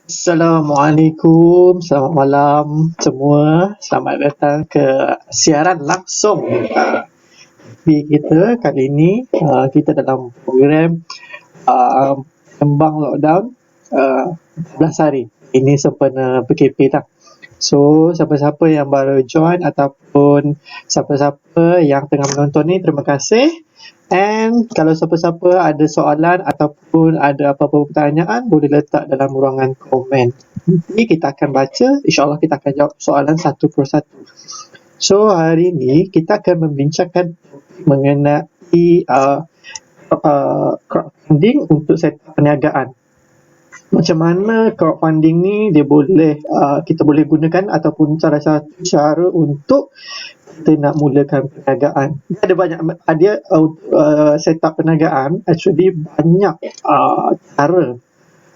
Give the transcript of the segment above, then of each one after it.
Assalamualaikum, selamat malam semua. Selamat datang ke siaran langsung kita kali ini. Kita dalam program uh, Kembang Lockdown 14 hari. Ini sempena PKP lah. So, siapa-siapa yang baru join ataupun siapa-siapa yang tengah menonton ni, terima kasih. And kalau siapa-siapa ada soalan ataupun ada apa-apa pertanyaan, boleh letak dalam ruangan komen. Nanti kita akan baca, insyaAllah kita akan jawab soalan satu persatu. So, hari ini kita akan membincangkan mengenai crowdfunding untuk setup perniagaan. Macam mana crowdfunding ni dia boleh kita boleh gunakan ataupun salah satu cara untuk kita nak mulakan perniagaan. Dia ada banyak setup perniagaan, actually banyak cara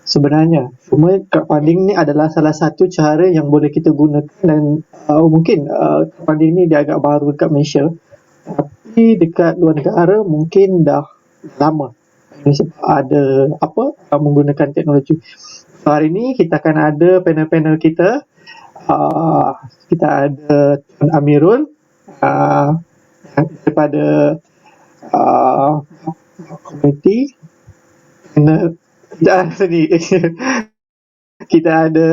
sebenarnya. Cuma crowdfunding ni adalah salah satu cara yang boleh kita gunakan dan mungkin crowdfunding ni dia agak baru dekat Malaysia. Tapi dekat luar negara mungkin dah lama. Sebab ada menggunakan teknologi. Hari ini kita akan ada panel-panel kita. Kita ada Tuan Amirul daripada komuniti. Kita ada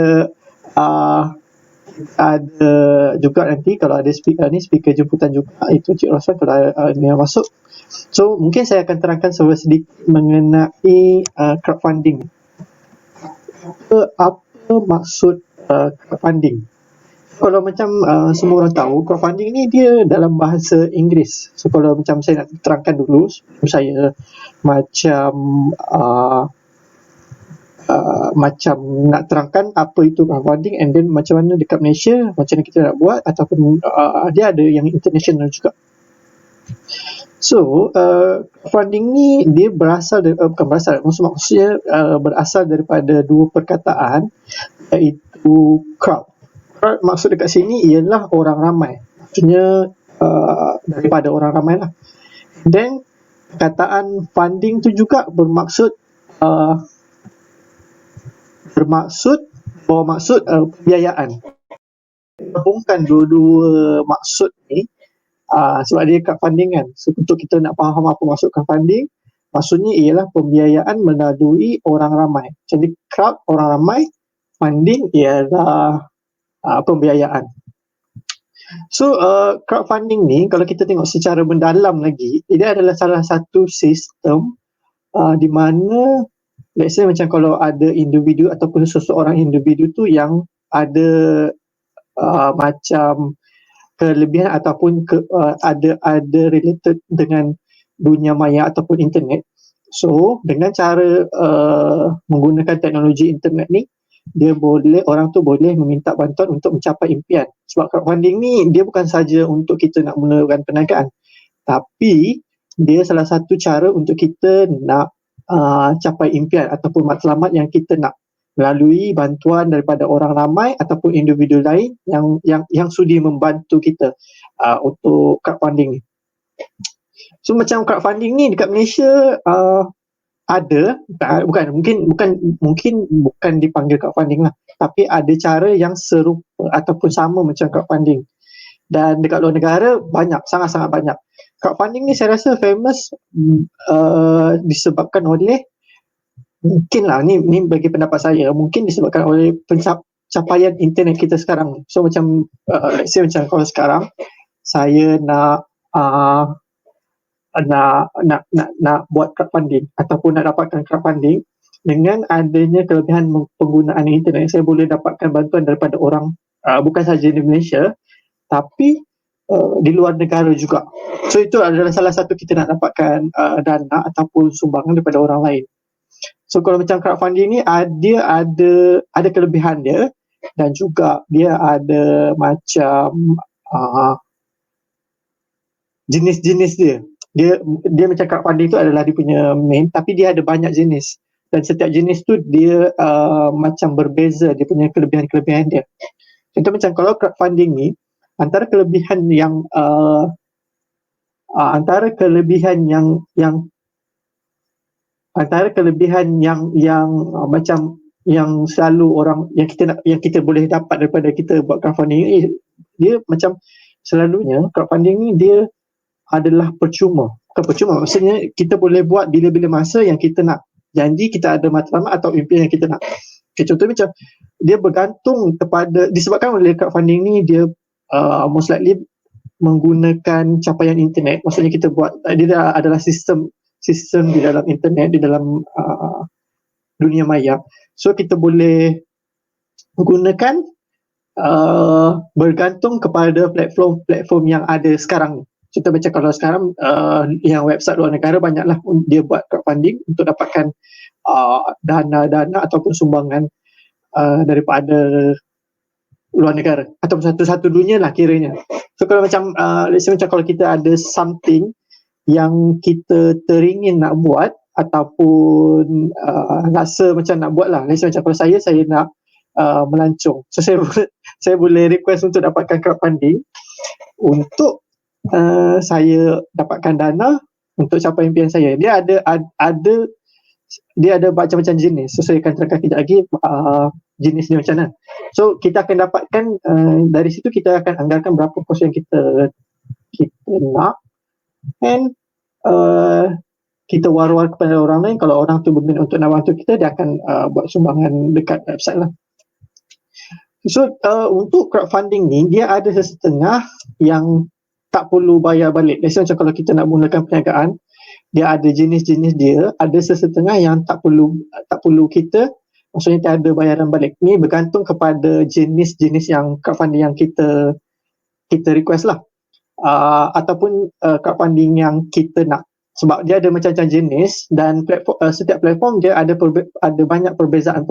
juga nanti kalau ada speaker jemputan juga, itu Cik Rosman kalau dia masuk. So mungkin saya akan terangkan sedikit mengenai crowdfunding. Apa maksud crowdfunding? Kalau macam semua orang tahu, crowdfunding ni dia dalam bahasa Inggeris. So kalau macam saya nak terangkan dulu, saya macam nak terangkan apa itu crowdfunding, and then macam mana dekat Malaysia, macam mana kita nak buat, ataupun dia ada yang international juga. So, crowdfunding ni dia berasal dari, maksudnya berasal daripada dua perkataan, iaitu crowd. Crowd maksud dekat sini ialah orang ramai. Maksudnya daripada orang ramai lah. Then, perkataan funding tu juga bermaksud pembiayaan. Gabungkan dua-dua maksud ni sebab dia crowdfunding kan. So, untuk kita nak faham apa maksud crowdfunding, maksudnya ialah pembiayaan melalui orang ramai. Jadi crowd orang ramai, funding ialah pembiayaan. So crowdfunding ni kalau kita tengok secara mendalam lagi, dia adalah salah satu sistem di mana let's say macam kalau ada individu ataupun seseorang individu tu yang ada macam kelebihan ataupun ada related dengan dunia maya ataupun internet. So dengan cara menggunakan teknologi internet ni, orang tu boleh meminta bantuan untuk mencapai impian. Sebab crowdfunding ni dia bukan saja untuk kita nak mulakan perniagaan, tapi dia salah satu cara untuk kita nak capai impian ataupun matlamat yang kita nak, melalui bantuan daripada orang ramai ataupun individu lain yang sudi membantu kita untuk crowdfunding ni. So macam crowdfunding ni dekat Malaysia ada, bukan dipanggil crowdfunding lah, tapi ada cara yang serupa ataupun sama macam crowdfunding. Dan dekat luar negara banyak, sangat-sangat banyak. Crowdfunding ni saya rasa famous disebabkan oleh, mungkin lah, ni bagi pendapat saya, mungkin disebabkan oleh pencapaian internet kita sekarang. So macam let's say macam kalau sekarang saya nak buat crowdfunding ataupun nak dapatkan crowdfunding, dengan adanya kelebihan penggunaan internet, saya boleh dapatkan bantuan daripada orang bukan saja di Malaysia tapi di luar negara juga. So itu adalah salah satu kita nak dapatkan dana ataupun sumbangan daripada orang lain. So kalau macam crowdfunding ni dia ada kelebihan dia, dan juga dia ada macam jenis-jenis dia. Dia macam crowdfunding tu adalah dia punya main, tapi dia ada banyak jenis, dan setiap jenis tu dia macam berbeza, dia punya kelebihan-kelebihan dia. Contoh macam kalau crowdfunding ni, antara kelebihan yang macam yang selalu orang yang kita boleh dapat daripada kita buat crowdfunding, dia macam selalunya crowdfunding ni dia adalah percuma. Bukan percuma, maksudnya kita boleh buat bila-bila masa yang kita nak. Janji kita ada matlamat atau impian yang kita nak. Okay, contohnya macam dia bergantung kepada, disebabkan oleh crowdfunding ni dia most likely menggunakan capaian internet. Maksudnya kita buat, dia adalah sistem di dalam internet, di dalam dunia maya. So kita boleh gunakan bergantung kepada platform yang ada sekarang ni. Contoh macam kalau sekarang yang website luar negara banyaklah dia buat crowdfunding untuk dapatkan dana ataupun sumbangan daripada luar negara ataupun satu dunia lah kiranya. So kalau macam let's say macam kalau kita ada something yang kita teringin nak buat ataupun rasa macam nak buat lah. Let's say macam kalau saya nak melancong. So saya boleh request untuk dapatkan crowdfunding untuk saya dapatkan dana untuk capai impian saya. Dia ada macam-macam jenis. So saya akan terangkan kejap lagi jenis ni macam mana. So kita akan dapatkan dari situ kita akan anggarkan berapa pos yang kita nak, and kita war-war kepada orang lain. Kalau orang tu berminat untuk nak bantu kita, dia akan buat sumbangan dekat website lah. So untuk crowdfunding ni dia ada sesetengah yang tak perlu bayar balik. Macam kalau kita nak mulakan perniagaan, dia ada jenis-jenis dia, ada sesetengah yang tak perlu kita, maksudnya tak ada bayaran balik. Ni bergantung kepada jenis-jenis yang crowdfunding yang kita request lah, ataupun crowdfunding yang kita nak. Sebab dia ada macam-macam jenis dan setiap platform dia ada banyak perbezaan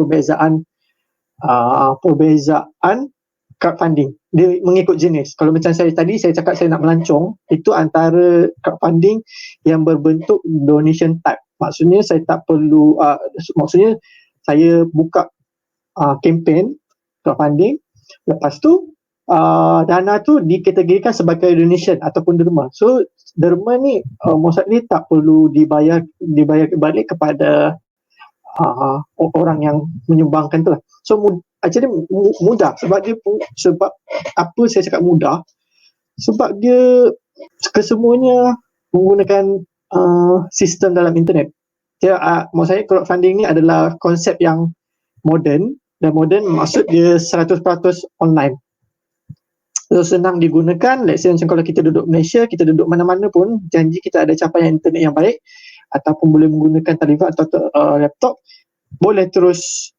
crowdfunding. Dia mengikut jenis. Kalau macam saya tadi, saya cakap saya nak melancong, itu antara crowdfunding yang berbentuk donation type. Maksudnya saya tak perlu, maksudnya saya buka campaign crowdfunding, lepas tu dana tu dikategorikan sebagai donation ataupun derma. So derma ni maksudnya tak perlu dibayar balik kepada orang yang menyumbangkan tu lah. So actually mudah. Sebab apa saya cakap mudah, sebab dia kesemuanya menggunakan sistem dalam internet. Maksud saya crowdfunding ni adalah konsep yang moden, dan moden maksud dia 100% online. So senang digunakan. Let's say macam kalau kita duduk Malaysia, kita duduk mana-mana pun, janji kita ada capaian internet yang baik ataupun boleh menggunakan telefon atau laptop, boleh terus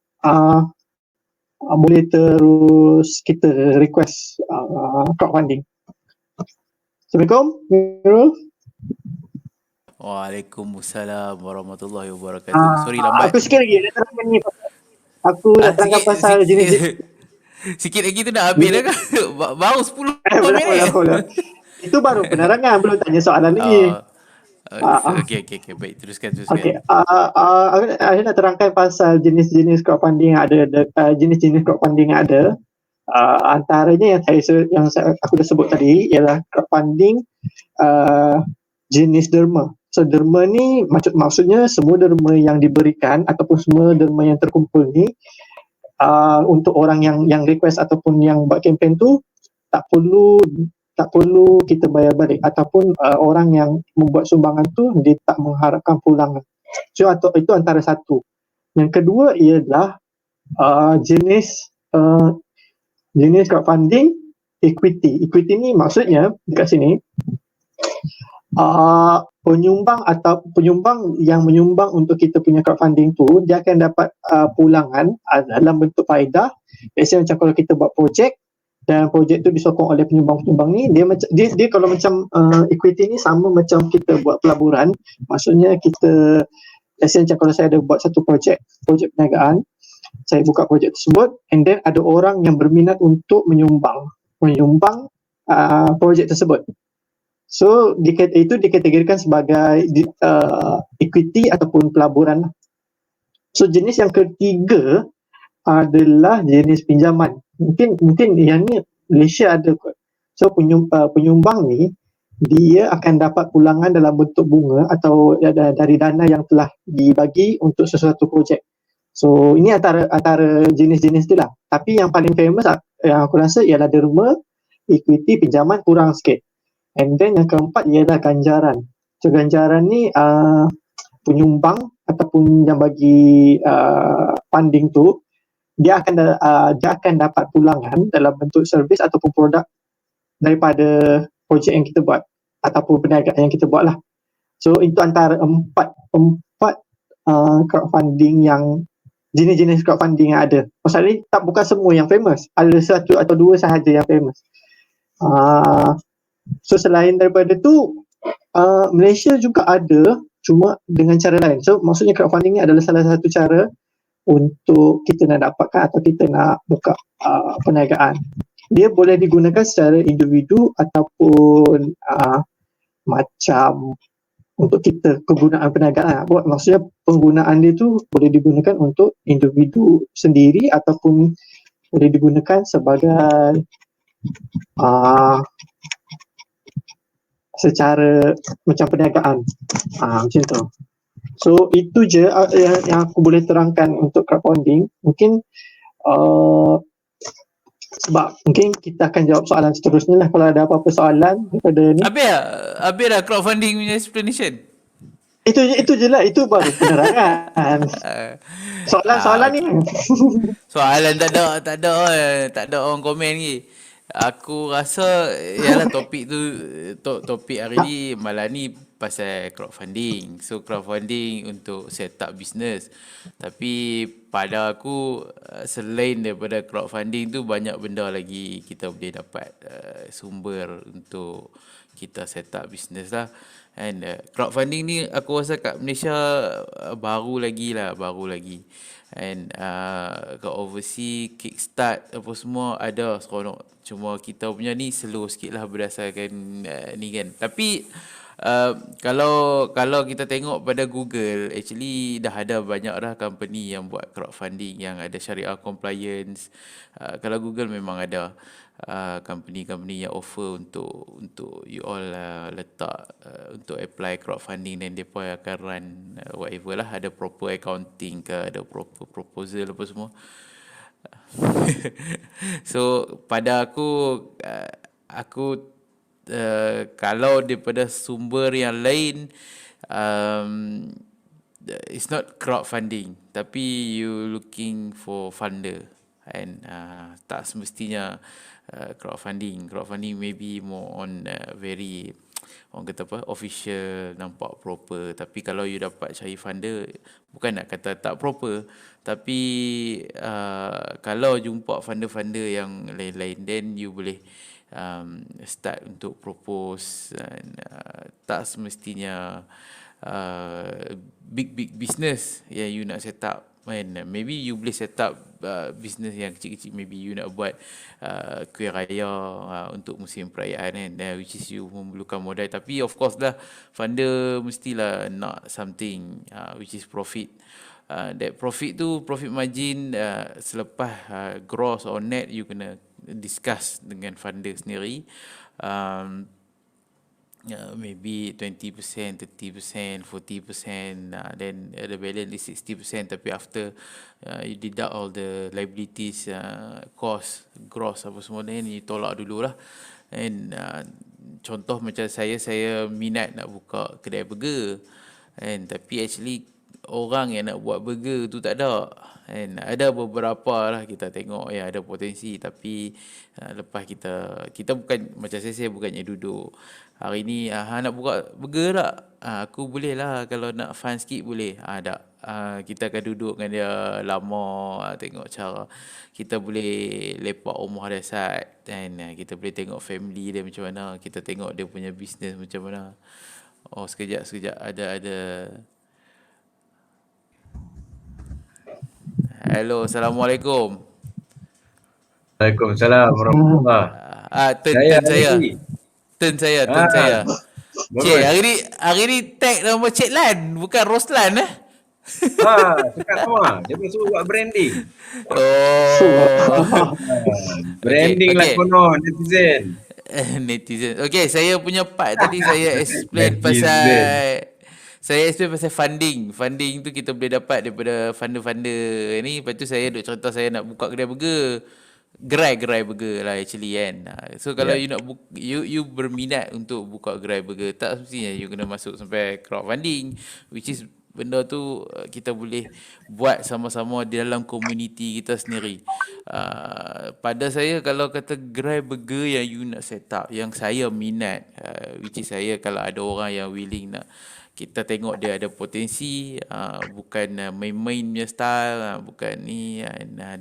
kita request crowdfunding. Assalamualaikum, Mirul. Waalaikumsalam warahmatullahi wabarakatuh. Sorry lambat. Aku sikit lagi nak terangkan ni. Aku nak terangkan pasal jenis sikit lagi tu dah habis dah kan? Baru 10 minit. Itu baru penerangan, belum tanya soalan lagi. Okay, baik, teruskan. Okay, aku nak terangkan pasal jenis-jenis crowdfunding yang ada, jenis-jenis crowdfunding yang ada. Antaranya yang aku dah sebut tadi ialah crowdfunding jenis derma. So derma ni maksudnya semua derma yang diberikan ataupun semua derma yang terkumpul ni untuk orang yang request ataupun yang buat kempen tu tak perlu kita bayar balik, ataupun orang yang membuat sumbangan tu dia tak mengharapkan pulangan. So itu antara satu. Yang kedua ialah jenis crowdfunding equity. Equity ni maksudnya dekat sini penyumbang yang menyumbang untuk kita punya crowdfunding tu, dia akan dapat pulangan dalam bentuk faedah. Biasanya macam kalau kita buat projek dan projek tu disokong oleh penyumbang-penyumbang ni, dia kalau macam equity ni sama macam kita buat pelaburan. Maksudnya kita, biasanya macam kalau saya ada buat satu projek perniagaan, saya buka projek tersebut, and then ada orang yang berminat untuk menyumbang projek tersebut. So itu dikategorikan sebagai equity ataupun pelaburan. So jenis yang ketiga adalah jenis pinjaman. Mungkin yang ni Malaysia ada kot. So penyumbang ni dia akan dapat pulangan dalam bentuk bunga atau dari dana yang telah dibagi untuk sesuatu projek. So ini antara jenis-jenis tu lah. Tapi yang paling famous yang aku rasa ialah derma, equity, pinjaman kurang sikit. And then yang keempat ialah ganjaran. So ganjaran ni penyumbang ataupun yang bagi funding tu dia akan dapat pulangan dalam bentuk servis ataupun produk daripada projek yang kita buat ataupun perniagaan yang kita buat lah. So itu antara empat crowdfunding yang jenis-jenis crowdfunding yang ada. Maksudnya bukan semua yang famous. Ada satu atau dua sahaja yang famous. So selain daripada tu Malaysia juga ada, cuma dengan cara lain. So maksudnya crowdfunding ni adalah salah satu cara untuk kita nak dapatkan atau kita nak buka perniagaan. Dia boleh digunakan secara individu ataupun macam untuk kita kegunaan perniagaan. Maksudnya penggunaan dia tu boleh digunakan untuk individu sendiri ataupun boleh digunakan sebagai secara macam perniagaan. Macam tu. So itu je yang aku boleh terangkan untuk crowdfunding. Mungkin sebab mungkin kita akan jawab soalan seterusnya lah kalau ada apa-apa soalan daripada ni. Habis dah crowdfunding punya explanation. Itu je lah, itu baru penerangan. Soalan ni. Soalan tak ada orang komen ni. Aku rasa yalah topik hari ni malam ni pasal crowdfunding. So crowdfunding untuk set up business. Tapi pada aku selain daripada crowdfunding tu banyak benda lagi kita boleh dapat sumber untuk kita set up business lah. And crowdfunding ni aku rasa kat Malaysia baru lagi. And kat overseas kickstart apa semua ada seronok. Cuma kita punya ni slow sikit lah berdasarkan ni kan. Tapi kalau kita tengok pada Google, actually dah ada banyak dah company yang buat crowdfunding yang ada syariah compliance. Kalau Google memang ada company-company yang offer untuk you all letak untuk apply crowdfunding, dan mereka akan run whatever lah, ada proper accounting ke, ada proper proposal apa semua. So pada aku kalau daripada sumber yang lain, it's not crowdfunding tapi you looking for funder, and tak semestinya crowdfunding maybe more on very orang kata apa, official, nampak proper. Tapi kalau you dapat cari funder, bukan nak kata tak proper, tapi kalau jumpa funder-funder yang lain-lain, then you boleh start untuk propose. And tak semestinya big business yang you nak set up kan. Maybe you boleh set up business yang kecil-kecil. Maybe you nak buat kuih raya untuk musim perayaan kan, which is you memerlukan modal. Tapi of course lah, funder mestilah nak something which is profit. That profit margin selepas gross or net, you kena discuss dengan funder sendiri. Maybe 20%, 30%, 40%, then the balance is 60%. Tapi after you deduct all the liabilities, cost, gross apa semua, then you tolak dululah. And contoh macam saya minat nak buka kedai burger, and tapi actually orang yang nak buat burger tu tak ada. And ada beberapa lah kita tengok yang ada potensi, tapi lepas kita bukan macam saya bukannya duduk hari ni nak buka burger tak, aku boleh lah, kalau nak fun sikit boleh, tak, kita akan duduk dengan dia lama, tengok cara kita boleh lepak rumah dia sat, dan kita boleh tengok family dia macam mana, kita tengok dia punya business macam mana. Oh sekejap ada. Hello, Assalamualaikum. Waalaikumsalam warahmatullahi. Turn saya. Cik, hari ni tag nama Cik Lan, bukan Roslan Cakap sama. Dia pun suruh buat branding. Branding lah konon netizen. Okay, saya punya part tadi saya explain pasal Saya explain pasal funding. Funding tu kita boleh dapat daripada funder-funder ni. Lepas tu saya duk cerita saya nak buka kedai burger. Gerai burger lah actually kan. So kalau Ya. you nak you berminat untuk buka gerai burger, tak semestinya you kena masuk sampai crowdfunding, which is benda tu kita boleh buat sama-sama di dalam komuniti kita sendiri. Pada saya kalau kata gerai burger yang you nak set up, yang saya minat, which is saya kalau ada orang yang willing nak, kita tengok dia ada potensi, bukan main-main punya style, bukan ni,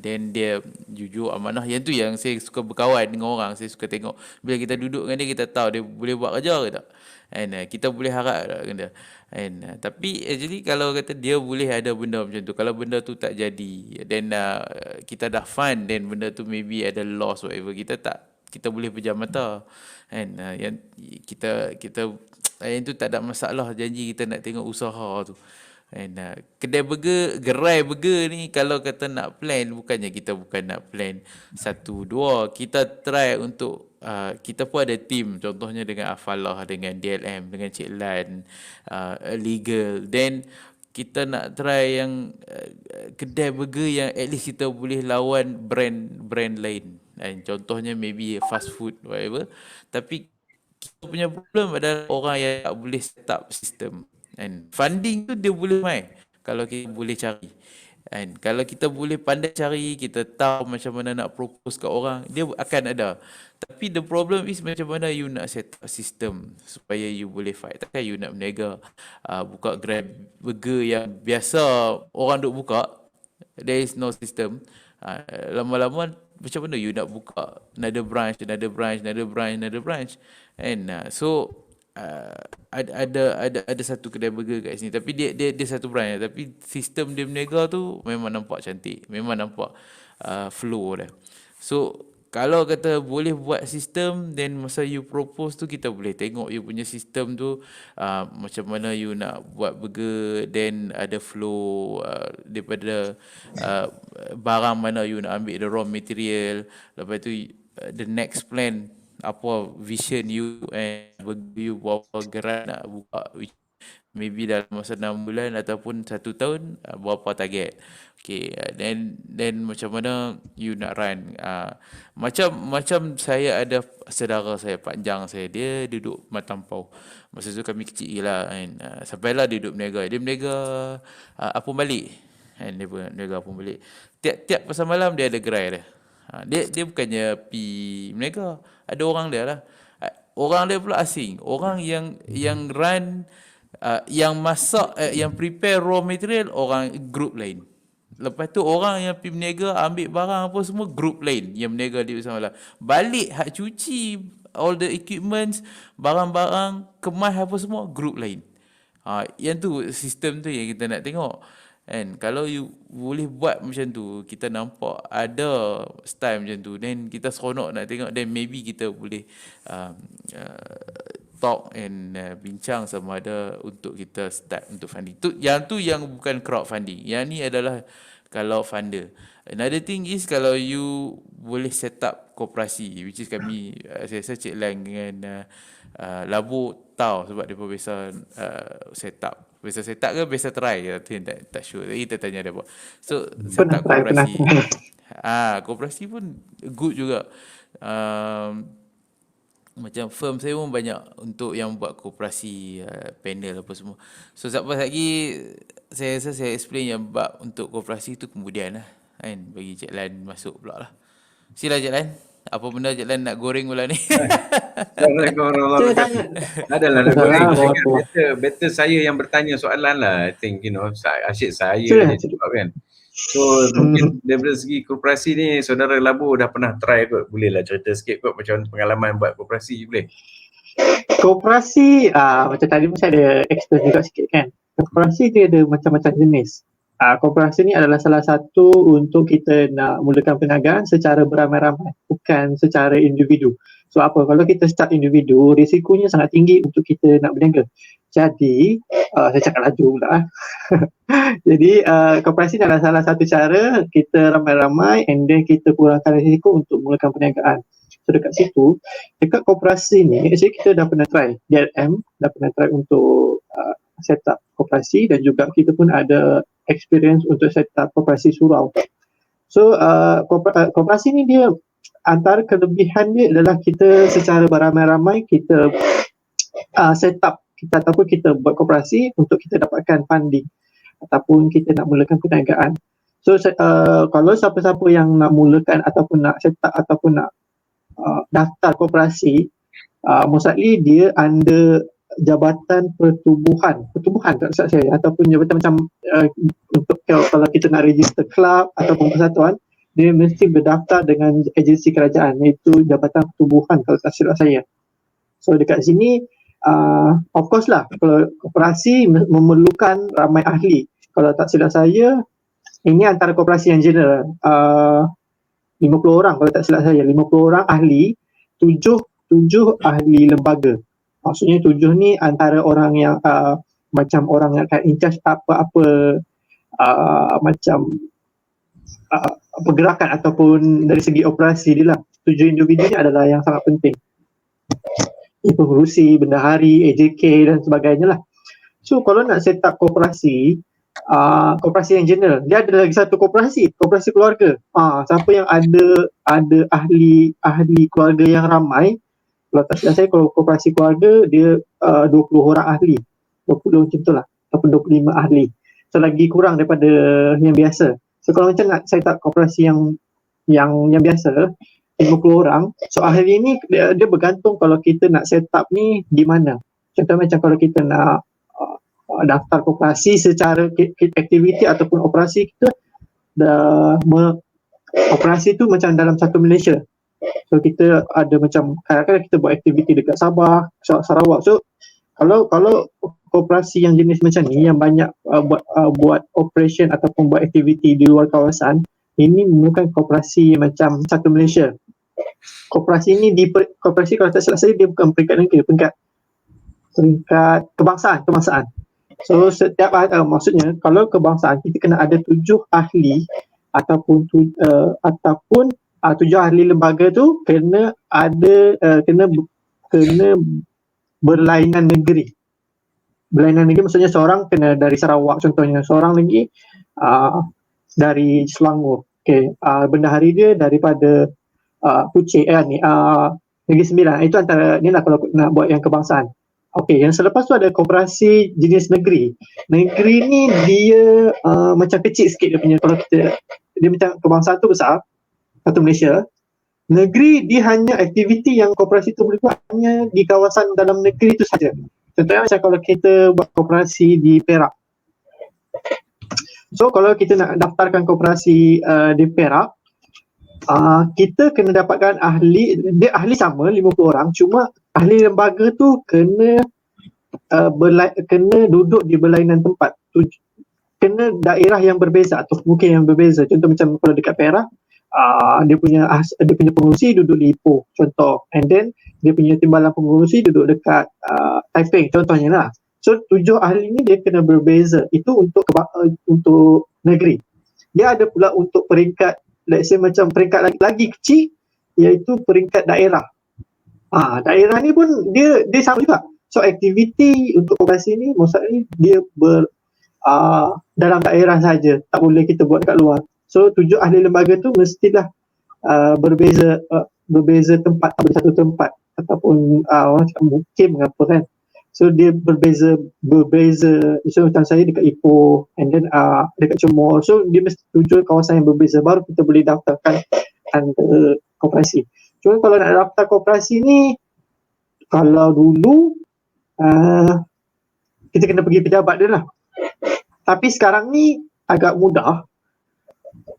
then dia jujur amanah. Yang tu yang saya suka berkawan dengan orang. Saya suka tengok bila kita duduk dengan dia, kita tahu dia boleh buat kerja ke tak, and kita boleh harap tak dengan dia. And tapi actually kalau kata dia boleh ada benda macam tu, kalau benda tu tak jadi, then kita dah fund, then benda tu maybe ada loss whatever, kita boleh pejam mata. And yang kita yang tu tak ada masalah, janji kita nak tengok usaha tu. And kedai burger, gerai burger ni kalau kata nak plan, bukannya kita bukan nak plan 1, 2, kita try untuk kita pun ada team, contohnya dengan Afalah, dengan DLM, dengan Cik Lan, legal. Then kita nak try yang kedai burger yang at least kita boleh lawan brand lain. And contohnya maybe fast food whatever. Tapi kita punya problem adalah orang yang tak boleh set up sistem. And funding tu dia boleh main kalau kita boleh cari. And kalau kita boleh pandai cari, kita tahu macam mana nak propose kat orang, dia akan ada. Tapi the problem is macam mana you nak set up sistem supaya you boleh fight. Takkan you nak berniaga buka Grab burger yang biasa orang duk buka, there is no system. Lama-lama macam mana you nak buka another branch. And so ada satu kedai burger kat sini, tapi dia satu branch, tapi sistem dia berniaga tu memang nampak cantik, memang nampak flow dah. So kalau kata boleh buat sistem, then masa you propose tu kita boleh tengok you punya sistem tu macam mana you nak buat burger, then ada flow daripada barang mana you nak ambil the raw material. Lepas tu the next plan, apa vision you, and you berapa gerai nak buka, maybe dalam masa 6 bulan ataupun 1 tahun, berapa target. Okay, then macam mana you nak run. Macam saya ada saudara saya, panjang saya, dia duduk Matampau. Masa tu kami kecil lah kan. Sampailah dia duduk berniaga. Dia berniaga apung balik. Kan, dia berniaga apung balik. Tiap pasal malam dia ada gerai dia. Dia bukannya pi berniaga. Ada orang dia lah. Orang dia pula asing. Orang yang run, yang masak, yang prepare raw material, orang group lain. Lepas tu orang yang pergi berniaga ambil barang apa semua, group lain yang berniaga di bersama lah. Balik hak cuci, all the equipments, barang-barang, kemas apa semua, group lain. Yang tu sistem tu yang kita nak tengok. And kalau you boleh buat macam tu, kita nampak ada style macam tu, then kita seronok nak tengok, then maybe kita boleh talk and bincang sama ada untuk kita start untuk funding. Yang tu yang bukan crowdfunding. Yang ni adalah kalau funder. Another thing is kalau you boleh set up koperasi, which is kami, saya rasa Cik Lang dengan Labu tahu sebab dia pun biasa set up. Biasa set up ke biasa try? Tu yang tak sure. Jadi kita tanya dia apa. So set up koperasi. Koperasi pun good juga. Macam firm saya pun banyak untuk yang buat koperasi, panel apa semua. So siapa lagi saya rasa saya explain yang bab untuk koperasi tu kemudian lah kan, bagi Cik Lan masuk pula lah. Sila Cik Lan, apa benda Cik Lan nak goreng pula ni? Assalamualaikum warahmatullahi wabarakatuh. Adalah nak goreng. Better saya yang bertanya soalan lah. I think asyik saya je jawab kan. So mungkin daripada segi koperasi ni, saudara Labu dah pernah try kot, bolehlah cerita sikit kot macam pengalaman buat koperasi boleh? Koperasi macam tadi pun saya ada explain juga sikit kan. Koperasi dia ada macam-macam jenis. Koperasi ni adalah salah satu untuk kita nak mulakan perniagaan secara beramai-ramai, bukan secara individu. So apa, kalau kita start individu, risikonya sangat tinggi untuk kita nak berniaga. Jadi, saya cakap laju pula. Jadi, koperasi adalah salah satu cara kita ramai-ramai and then kita kurangkan risiko untuk mulakan perniagaan. So dekat situ, dekat koperasi ni, actually kita dah pernah try, DLM dah pernah try untuk set up koperasi dan juga kita pun ada experience untuk set up koperasi surau. So koperasi ni dia antara kelebihan dia adalah kita secara beramai-ramai kita set up kita ataupun kita buat koperasi untuk kita dapatkan funding ataupun kita nak mulakan perniagaan. So kalau siapa-siapa yang nak mulakan ataupun nak set up ataupun nak daftar koperasi, most likely dia under Jabatan Pertubuhan tak salah saya, ataupun jabatan macam untuk kalau kita nak register club ataupun persatuan, dia mesti berdaftar dengan agensi kerajaan, iaitu Jabatan Pertubuhan kalau tak silap saya. So dekat sini of course lah, kalau koperasi memerlukan ramai ahli. Kalau tak silap saya, ini antara koperasi yang general, 50 orang kalau tak silap saya, 50 orang ahli, 7 ahli lembaga. Maksudnya 7 ni antara orang yang macam orang yang akan in charge apa-apa macam pergerakan ataupun dari segi operasi dia lah. 7 individu ni adalah yang sangat penting. Pengurusi, bendahari, AJK dan sebagainya lah. So kalau nak set up koperasi, koperasi yang general, dia ada lagi satu koperasi keluarga. Siapa yang ada ahli keluarga yang ramai, kalau tak silap saya, kalau koperasi keluarga dia 20 orang ahli, 20 macam tu lah, ataupun 25 ahli. So lagi kurang daripada yang biasa. So kalau macam nak set up koperasi yang biasa, 50 orang, so ahli ni dia bergantung kalau kita nak set up ni di mana. Contoh macam kalau kita nak daftar koperasi secara aktiviti ataupun operasi kita operasi tu macam dalam satu Malaysia. So kita ada macam kadang-kadang kita buat aktiviti dekat Sabah, Sarawak. So kalau koperasi yang jenis macam ni yang banyak buat operation ataupun buat aktiviti di luar kawasan, ini memerlukan koperasi macam satu Malaysia. Koperasi ni koperasi kalau tak silap saya dia bukan peringkat negeri, peringkat kebangsaan. So setiap maksudnya kalau kebangsaan kita kena ada 7 ahli ataupun 7 ahli lembaga tu kena ada kena berlainan negeri. Berlainan negeri maksudnya seorang kena dari Sarawak contohnya, seorang lagi dari Selangor. Okey, bendahari dia daripada Kuching Negeri Sembilan. Itu antara ni lah kalau nak buat yang kebangsaan. Okey, yang selepas tu ada koperasi jenis negeri. Negeri ni dia macam kecil sikit dia punya. Kalau dia macam kebangsaan tu besar, satu Malaysia. Negeri dia hanya aktiviti yang koperasi tu boleh buat hanya di kawasan dalam negeri tu saja. Contohnya macam kalau kita buat koperasi di Perak. So kalau kita nak daftarkan koperasi di Perak, kita kena dapatkan ahli, dia ahli sama 50 orang, cuma ahli lembaga tu kena duduk di berlainan tempat. Kena daerah yang berbeza atau mungkin yang berbeza. Contoh macam kalau dekat Perak, dia punya pengurusi duduk di Ipoh contoh, and then dia punya timbalan pengurusi duduk dekat Taiping contohnya lah. So 7 ahli ni dia kena berbeza. Itu untuk negeri. Dia ada pula untuk peringkat, let's say macam peringkat lagi kecil, iaitu peringkat daerah. Daerah ni pun dia sama juga. So aktiviti untuk koperasi ni maksudnya dia dalam daerah saja, tak boleh kita buat kat luar. So 7 ahli lembaga tu mestilah berbeza tempat, tak boleh satu tempat ataupun orang cakap mungkin mengapa kan. So dia berbeza. So macam saya dekat Ipoh and then dekat Cemor. So dia mesti 7 kawasan yang berbeza baru kita boleh daftarkan under koperasi. Cuma kalau nak daftar koperasi ni, kalau dulu kita kena pergi pejabat dia lah. Tapi sekarang ni agak mudah.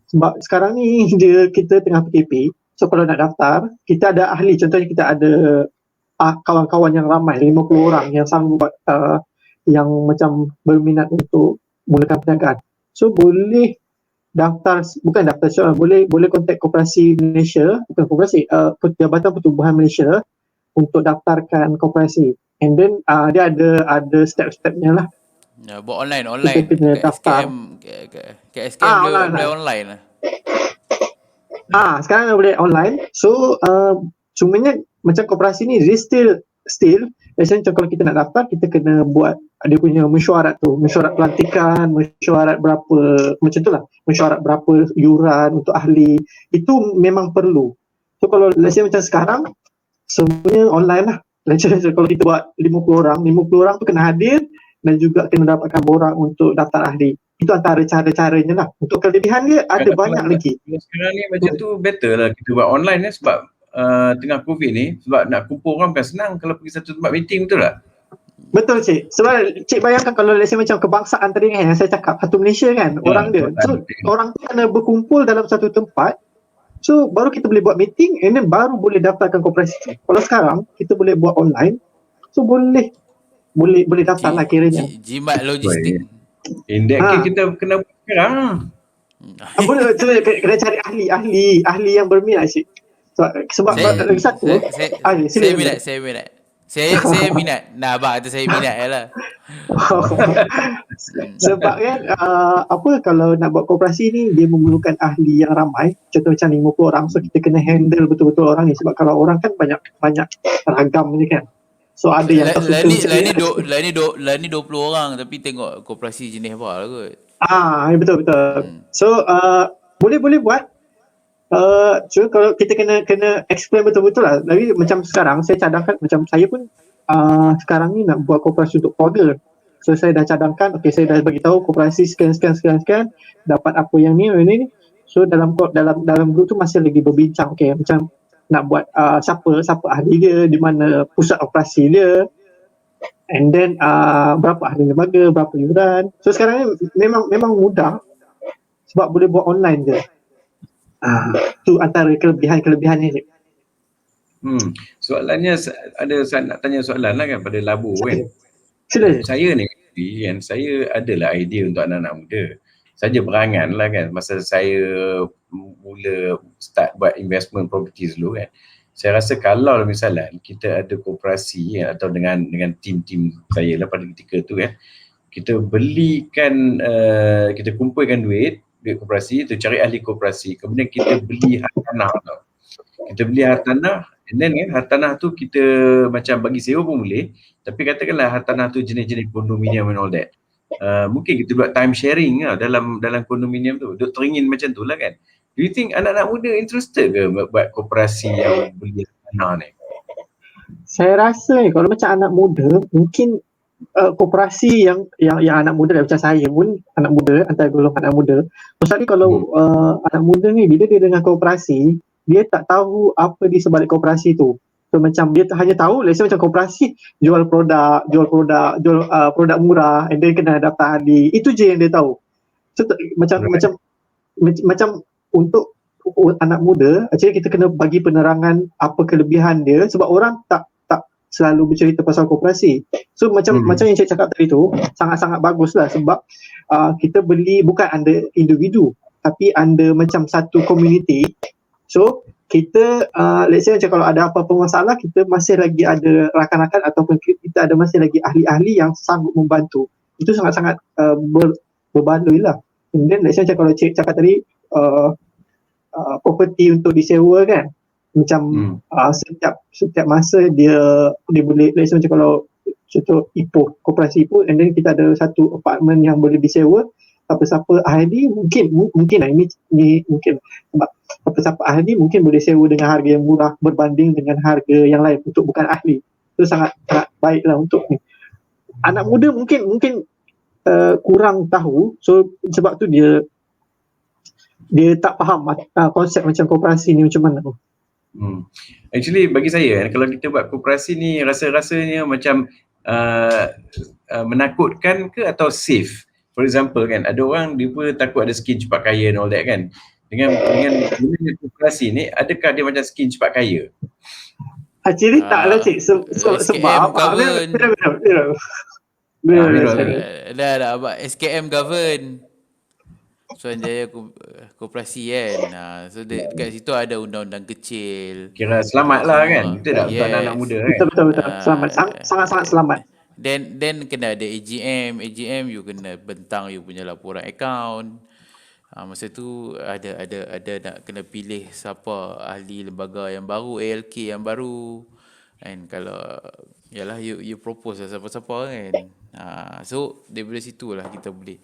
Sebab sekarang ni kita tengah PKP. So kalau nak daftar, kita ada ahli. Contohnya kita ada kawan-kawan yang ramai, 50 orang yang sanggup yang macam berminat untuk mulakan perniagaan. So boleh boleh kontak Koperasi Malaysia, bukan koperasi, Jabatan Pertubuhan Malaysia untuk daftarkan koperasi. And then dia ada step-stepnya lah. Ya, buat online. Kat SKM boleh online lah. Sekarang boleh online. So cumanya macam koperasi ni dia still Biasanya macam kalau kita nak daftar, kita kena buat dia punya mesyuarat tu, mesyuarat pelantikan, mesyuarat berapa, macam tu lah, mesyuarat berapa yuran untuk ahli, itu memang perlu. So kalau let's say macam sekarang, semuanya online lah. Let's say kalau kita buat 50 orang, 50 orang tu kena hadir dan juga kena dapatkan borang untuk daftar ahli. Itu antara cara-caranya lah. Untuk kelebihan dia ada banyak lagi. Sekarang ni macam tu better lah kita buat online sebab tengah COVID ni, sebab nak kumpul orang bukan senang kalau pergi satu tempat meeting, betul tak? Betul cik. Sebab cik bayangkan kalau let's say macam kebangsaan tadi kan yang saya cakap, satu Malaysia kan, orang dia. So orang tu kena berkumpul dalam satu tempat. So baru kita boleh buat meeting and then baru boleh daftarkan koperasi. Kalau sekarang kita boleh buat online. So boleh daftar lah kiranya. Jimat logistik. In that case kita kena buat sekarang. Boleh kena cari ahli yang berminat cik. Sebab lagi satu saya minat. Saya minat. Nah, abang kata saya minat je lah. Sebab kan kalau nak buat koperasi ni dia memerlukan ahli yang ramai. Contoh macam 50 orang, so kita kena handle betul-betul orang ni. Sebab kalau orang kan banyak ragam ni kan. So ada yang tak suka Lah ni 20 orang tapi tengok koperasi jenis apa lah kot. Betul. So boleh buat. So kalau kita kena explain betul-betul lah. Tapi macam sekarang saya cadangkan, macam saya pun sekarang ni nak buat koperasi untuk keluarga. So saya dah cadangkan, saya dah bagi tahu koperasi sekian dapat apa yang ni. So dalam grup tu masih lagi berbincang, macam nak buat siapa ahli dia, di mana pusat operasi dia, and then berapa ahli lembaga, berapa yuran. So sekarang ni memang mudah sebab boleh buat online je. Tu antara kelebihan ni. Soalannya saya nak tanya soalan lah kan pada Labu kan. Sila. Saya ni kan, saya adalah idea untuk anak-anak muda. Saja berangan lah kan masa saya mula start buat investment properties dulu kan. Saya rasa kalau misalnya kita ada koperasi atau dengan tim saya lah pada ketika tu kan, kita belikan kita kumpulkan duit koperasi tu, cari ahli koperasi, kemudian kita beli hartanah tau. Kita beli hartanah and then kan hartanah tu kita macam bagi sewa pun boleh, tapi katakanlah hartanah tu jenis-jenis kondominium and all that. Mungkin kita buat time sharing lah dalam kondominium tu, duk teringin macam tu lah kan. Do you think anak-anak muda interested ke buat koperasi yang beli hartanah ni? Saya rasa kalau macam anak muda mungkin koperasi yang anak muda macam saya pun anak muda, antara golongan anak muda. Maksudnya kalau anak muda ni bila dia dengan koperasi, dia tak tahu apa di sebalik koperasi tu. So macam dia hanya tahu let's say macam koperasi jual produk murah and then kena daftar ahli. Itu je yang dia tahu. So macam untuk anak muda, actually kita kena bagi penerangan apa kelebihan dia sebab orang tak selalu bercerita pasal koperasi. So macam yang saya cakap tadi tu sangat-sangat bagus lah sebab kita beli bukan under individu tapi under macam satu community. So kita let's say macam kalau ada apa-apa masalah, kita masih lagi ada rakan-rakan ataupun kita ada masih lagi ahli-ahli yang sanggup membantu. Itu sangat-sangat berbaloi lah. And then let's say macam kalau cik cakap tadi property untuk disewa kan, macam setiap masa dia boleh, let's say macam kalau contoh Ipoh, koperasi Ipoh, and then kita ada satu apartment yang boleh disewa, siapa-siapa ahli mungkin lah ini mungkin sebab siapa-siapa ahli mungkin boleh sewa dengan harga yang murah berbanding dengan harga yang lain untuk bukan ahli. Itu sangat baiklah untuk ni. Anak muda mungkin kurang tahu, so sebab tu dia tak faham konsep macam koperasi ni macam mana. Actually bagi saya kalau kita buat koperasi ni rasanya macam menakutkan ke atau safe. For example kan, ada orang dia pun takut ada skim cepat kaya and all that kan. Dengan koperasi ni, adakah dia macam skim cepat kaya? Actually taklah cik. Sebab dah abang SKM govern Suruhanjaya Koperasi kan. So dekat situ ada undang-undang kecil. Kira selamat lah kan. Betul tak? Untuk anak-anak muda kan. Betul. Selamat. Sangat-sangat selamat. Then kena ada AGM you kena bentang you punya laporan akaun. Masa tu ada nak kena pilih siapa ahli lembaga yang baru, ALK yang baru. And kalau yalah, you propose lah siapa-siapa kan. So daripada situ lah kita boleh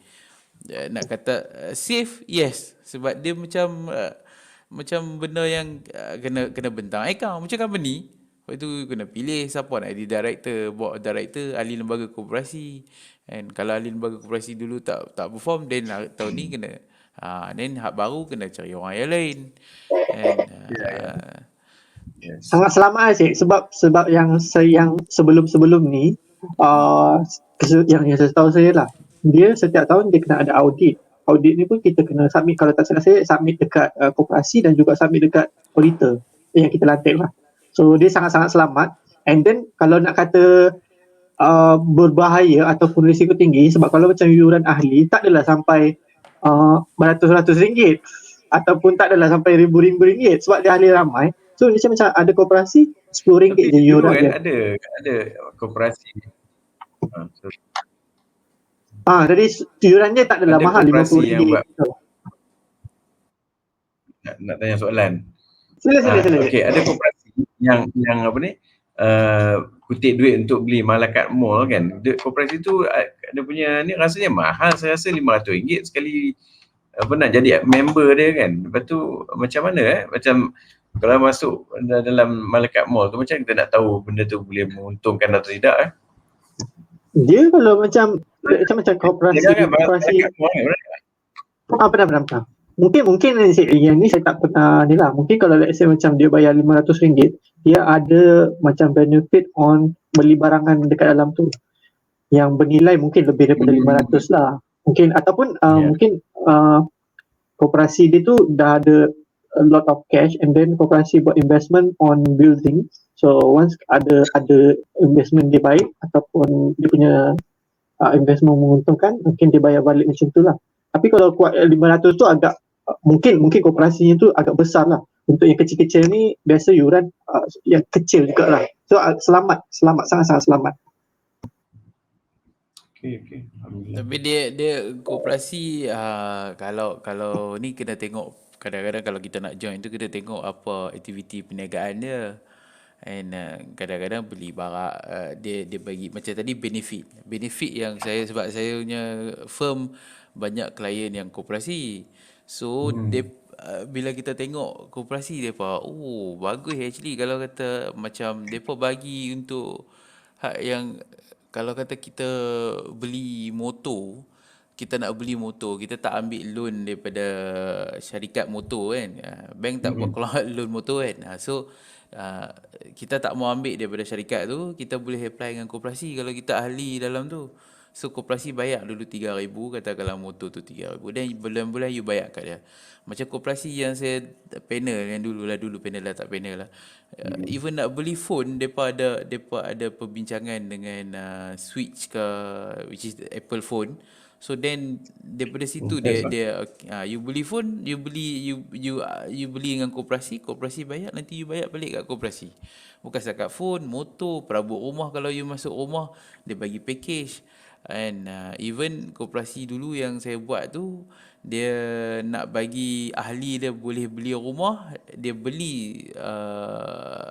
nak kata safe, yes, sebab dia macam benda yang kena bentang account macam company. Lepas tu kena pilih siapa nak jadi director, board of director, ahli lembaga korporasi. And kalau ahli lembaga korporasi dulu tak perform, then tahun ni kena then hak baru kena cari orang yang lain. And Yes. Sangat selamat Cik, sebab yang sebelum ni yang saya tahu saya lah, dia setiap tahun dia kena ada audit ni pun kita kena submit, kalau tak salah saya submit dekat koperasi dan juga submit dekat auditor yang kita lantik lah. So dia sangat-sangat selamat. And then kalau nak kata berbahaya ataupun risiko tinggi, sebab kalau macam yuran ahli tak adalah sampai beratus-ratus ringgit ataupun tak adalah sampai ribu-ribu ringgit sebab dia ahli ramai. So macam ada koperasi RM10 je yuran dia. Ada koperasi. Jadi yuran dia tak adalah ada mahal, koperasi RM50. yang buat, nak tanya soalan. Sila. Okey, ada koperasi yang apa ni? Kutip duit untuk beli malakat mall kan. Koperasi tu dia punya ni rasanya mahal, saya rasa RM500 sekali apa nak jadi member dia kan. Lepas tu macam mana macam kalau masuk dalam malakat mall tu macam kita nak tahu benda tu boleh menguntungkan atau tidak Dia kalau macam koperasi pernah. Mungkin yang ni saya tak pernah ni lah. Mungkin kalau let's say macam dia bayar RM500, dia ada macam benefit on beli barangan dekat dalam tu yang bernilai mungkin lebih daripada RM500 lah. Mungkin ataupun mungkin koperasi dia tu dah ada a lot of cash, and then koperasi buat investment on building. So once ada investment dia baik ataupun dia punya investment menguntungkan, mungkin dia bayar balik macam tu lah. Tapi kalau kuat 500 tu agak mungkin koperasinya tu agak besar lah. Untuk yang kecil-kecil ni biasa yuran yang kecil jugalah. So selamat, sangat-sangat selamat. Okay. Tapi dia koperasi kalau ni kena tengok, kadang-kadang kalau kita nak join tu kita tengok apa aktiviti perniagaan dia. And kadang-kadang beli barang dia bagi macam tadi benefit yang sebab saya punya firm banyak klien yang koperasi. So dia bila kita tengok koperasi depa, bagus actually kalau kata macam depa bagi untuk hak yang kalau kata kita beli motor, kita nak beli motor, kita tak ambil loan daripada syarikat motor kan. Bank tak buat keluar loan motor kan. So kita tak mau ambil daripada syarikat tu, kita boleh apply dengan koperasi kalau kita ahli dalam tu. So koperasi bayar dulu 3,000, katakanlah motor tu 3,000, dan bulan-bulan you bayar kat dia. Macam koperasi yang saya panel yang dulu panel lah, tak panel lah. Even nak beli phone, depa ada perbincangan dengan Switch ke, which is Apple phone. So then daripada situ dia you beli phone, you beli dengan koperasi bayar, nanti you bayar balik kat koperasi. Bukan setakat phone, motor, perabot rumah, kalau you masuk rumah dia bagi package. And even koperasi dulu yang saya buat tu, dia nak bagi ahli dia boleh beli rumah, dia beli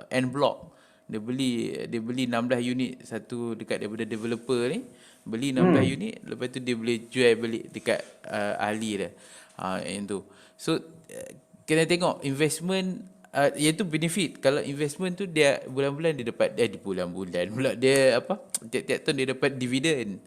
en block. Dia beli 16 unit satu dekat daripada developer ni, beli 16 unit, lepas tu dia boleh jual balik dekat ahli dia. Yang tu. So kena tengok investment, iaitu benefit. Kalau investment tu dia bulan-bulan dia dapat, bulan-bulan pula dia tiap-tiap tahun dia dapat dividen.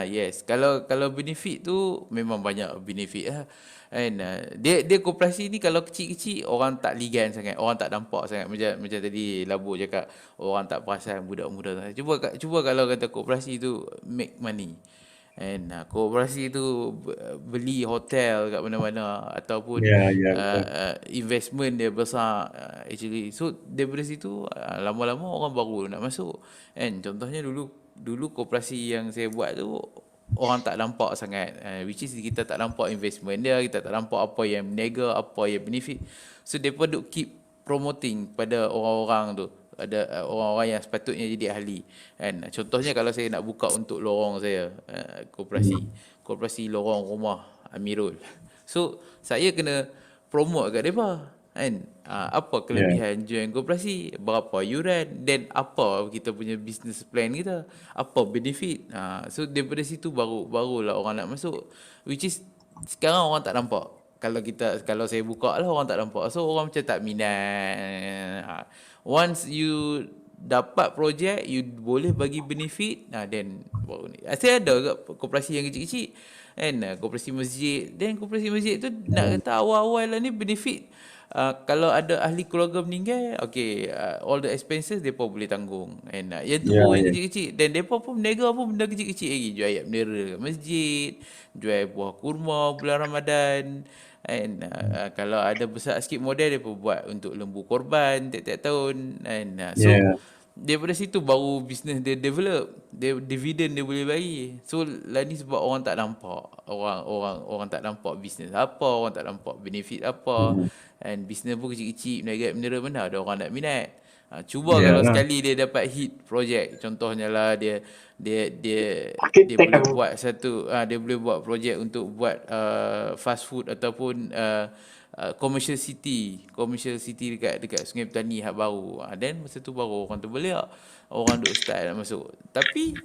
Yes. Kalau benefit tu memang banyak benefit lah. And dia koperasi ni kalau kecil-kecil orang tak ligan sangat, orang tak nampak sangat, macam tadi Labu cakap orang tak perasan budak-muda sangat. Cuba kalau kata koperasi tu make money, and koperasi tu beli hotel kat mana-mana ataupun investment dia besar actually. So daripada situ lama-lama orang baru nak masuk. And contohnya dulu koperasi yang saya buat tu orang tak nampak sangat, which is kita tak nampak investment dia, kita tak nampak apa yang berniaga, apa yang benefit. So mereka duk keep promoting pada orang-orang tu, ada orang-orang yang sepatutnya jadi ahli. And contohnya kalau saya nak buka untuk lorong saya, koperasi lorong rumah Amirul, so saya kena promote kat mereka. kan. Apa kelebihan join koperasi, berapa yuran, dan apa kita punya business plan kita, apa benefit. So daripada situ barulah orang nak masuk, which is sekarang orang tak nampak. Kalau saya buka lah, orang tak nampak, so orang macam tak minat. Once you dapat projek, you boleh bagi benefit, then baru ni. Saya ada juga koperasi yang kecil-kecil kan, koperasi masjid. Dan koperasi masjid tu nak kata awal-awal lah ni benefit, kalau ada ahli keluarga meninggal, all the expenses depa boleh tanggung. And yang tu yang kecil-kecil, dan depa pun berniaga pun benda kecil-kecil lagi, jual ayam bendera kat masjid, jual buah kurma bulan Ramadan. And kalau ada besar sikit modal, depa buat untuk lembu korban tiap-tiap tahun. And so daripada situ baru bisnes dia develop, dividen dia boleh bagi. So lah ni sebab orang tak nampak, orang tak nampak bisnes apa, orang tak nampak benefit apa. And bisnes pun kecil-kecil, berniaga bendera, mana ada orang nak minat. Cuba kalau sekali dia dapat hit projek, contohnya lah dia boleh buat satu, dia boleh buat projek untuk buat fast food ataupun commercial city dekat Sungai Petani hak baru. Then masa tu baru orang tu beliak, orang duk start nak masuk. Tapi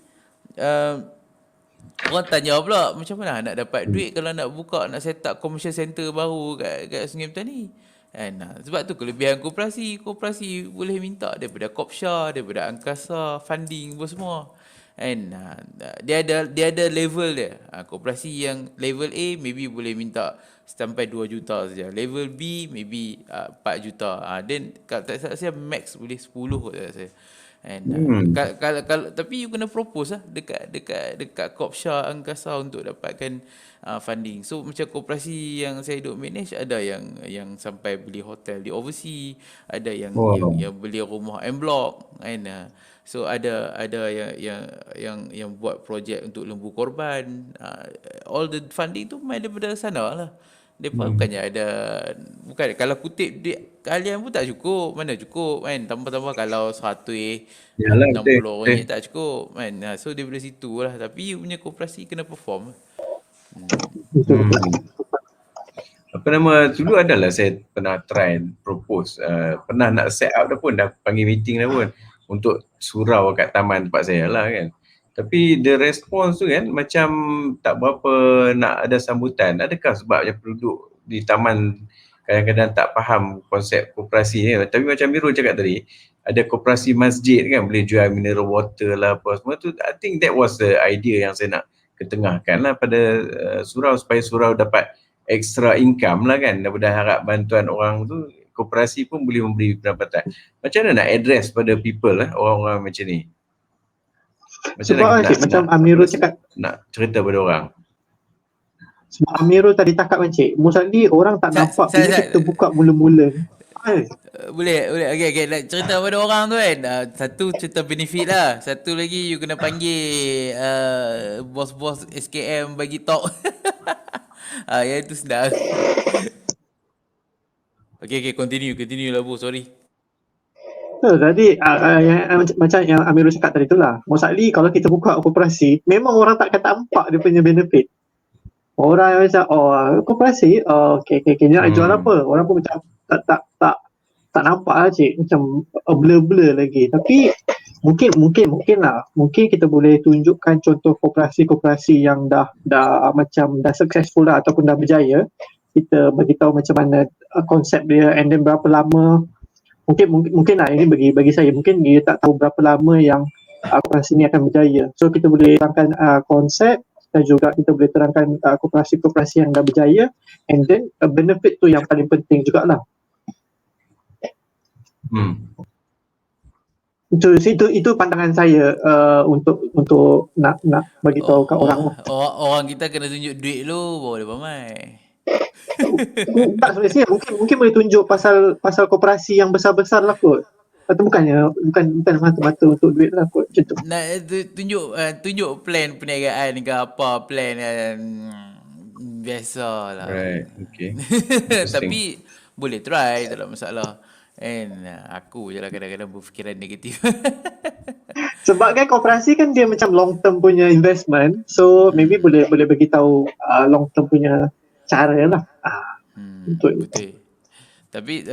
orang tanya pula, macam mana nak dapat duit kalau nak buka, nak set up commercial center baru kat Sungai Petani. Sebab tu kelebihan koperasi boleh minta daripada Kopsha, daripada Angkasa, funding apa semua. Dia ada level dia. Koperasi yang level A maybe boleh minta sampai 2 juta saja. Level B maybe 4 juta. Then kalau tak salah saya max boleh 10 kot tak saya. Kalau tapi you kena propose lah dekat Kopsha, Angkasa untuk dapatkan funding. So macam koperasi yang saya duk manage, ada yang sampai beli hotel di overseas, ada yang beli rumah en block kan. So ada yang buat projek untuk lembu korban. All the funding tu main daripada sana lah. Depa bukannya ada, bukan kalau kutip duit kalian pun tak cukup, mana cukup kan. Tambah-tambah kalau 160 orang tak cukup kan. So daripada situ lah. Tapi you punya koperasi kena perform. Apa nama, dulu adalah saya pernah try propose, pernah nak set up dah pun, dah panggil meeting dah pun untuk surau kat taman tempat saya lah kan. Tapi the response tu kan macam tak berapa nak ada sambutan. Adakah sebabnya penduduk di taman kadang-kadang tak faham konsep koperasi ni? Tapi macam Mirul cakap tadi, ada koperasi masjid kan, boleh jual mineral water lah apa semua tu. I think that was the idea yang saya nak ketengahkan lah pada surau, supaya surau dapat extra income lah kan, daripada harap bantuan orang tu. Koperasi pun boleh memberi pendapatan. Macam mana nak address pada people lah, orang-orang macam ni? Macam Amirul cakap, nak cerita pada orang. Sebab Amirul tadi cakap Encik, mostly orang tak nampak bila kita buka mula-mula. Boleh. Okay. Nak cerita pada orang tu kan. Satu cerita benefit lah. Satu lagi you kena panggil bos-bos SKM bagi talk. Yang itu sedap. Okay, continue lah Bu, sorry. Tadi macam yang Amirul cakap tadi tu lah. Mostly kalau kita buka koperasi, memang orang tak akan nampak dia punya benefit. Orang macam, koperasi, okay, nak jual apa? Orang pun macam tak nampak lah cik, macam blur-blur lagi. Tapi mungkin lah, mungkin kita boleh tunjukkan contoh koperasi yang dah successful lah ataupun dah berjaya. Kita beritahu macam mana konsep dia, and then berapa lama. Mungkin lah, ini bagi saya, mungkin dia tak tahu berapa lama yang koperasi ni akan berjaya. So kita boleh terangkan konsep, dan juga kita boleh terangkan koperasi-koperasi yang dah berjaya, and then benefit tu yang paling penting jugalah. Itu pandangan saya untuk nak bagi tahu kat orang. Orang kita kena tunjuk duit lu baru dia ramai. Tak sebenarnya mungkin boleh tunjuk pasal koperasi yang besar-besar lah kot. Atau bukan mata-mata untuk duit lah kot, macam tu. Nak tunjuk plan perniagaan ke apa, plan biasalah. Right, okay. Tapi boleh try, tak ada masalah. And aku je lah kadang-kadang berfikiran negatif. Sebab kan koperasi kan dia macam long term punya investment, so maybe boleh bagi tahu long term punya cara lah. Betul. Tapi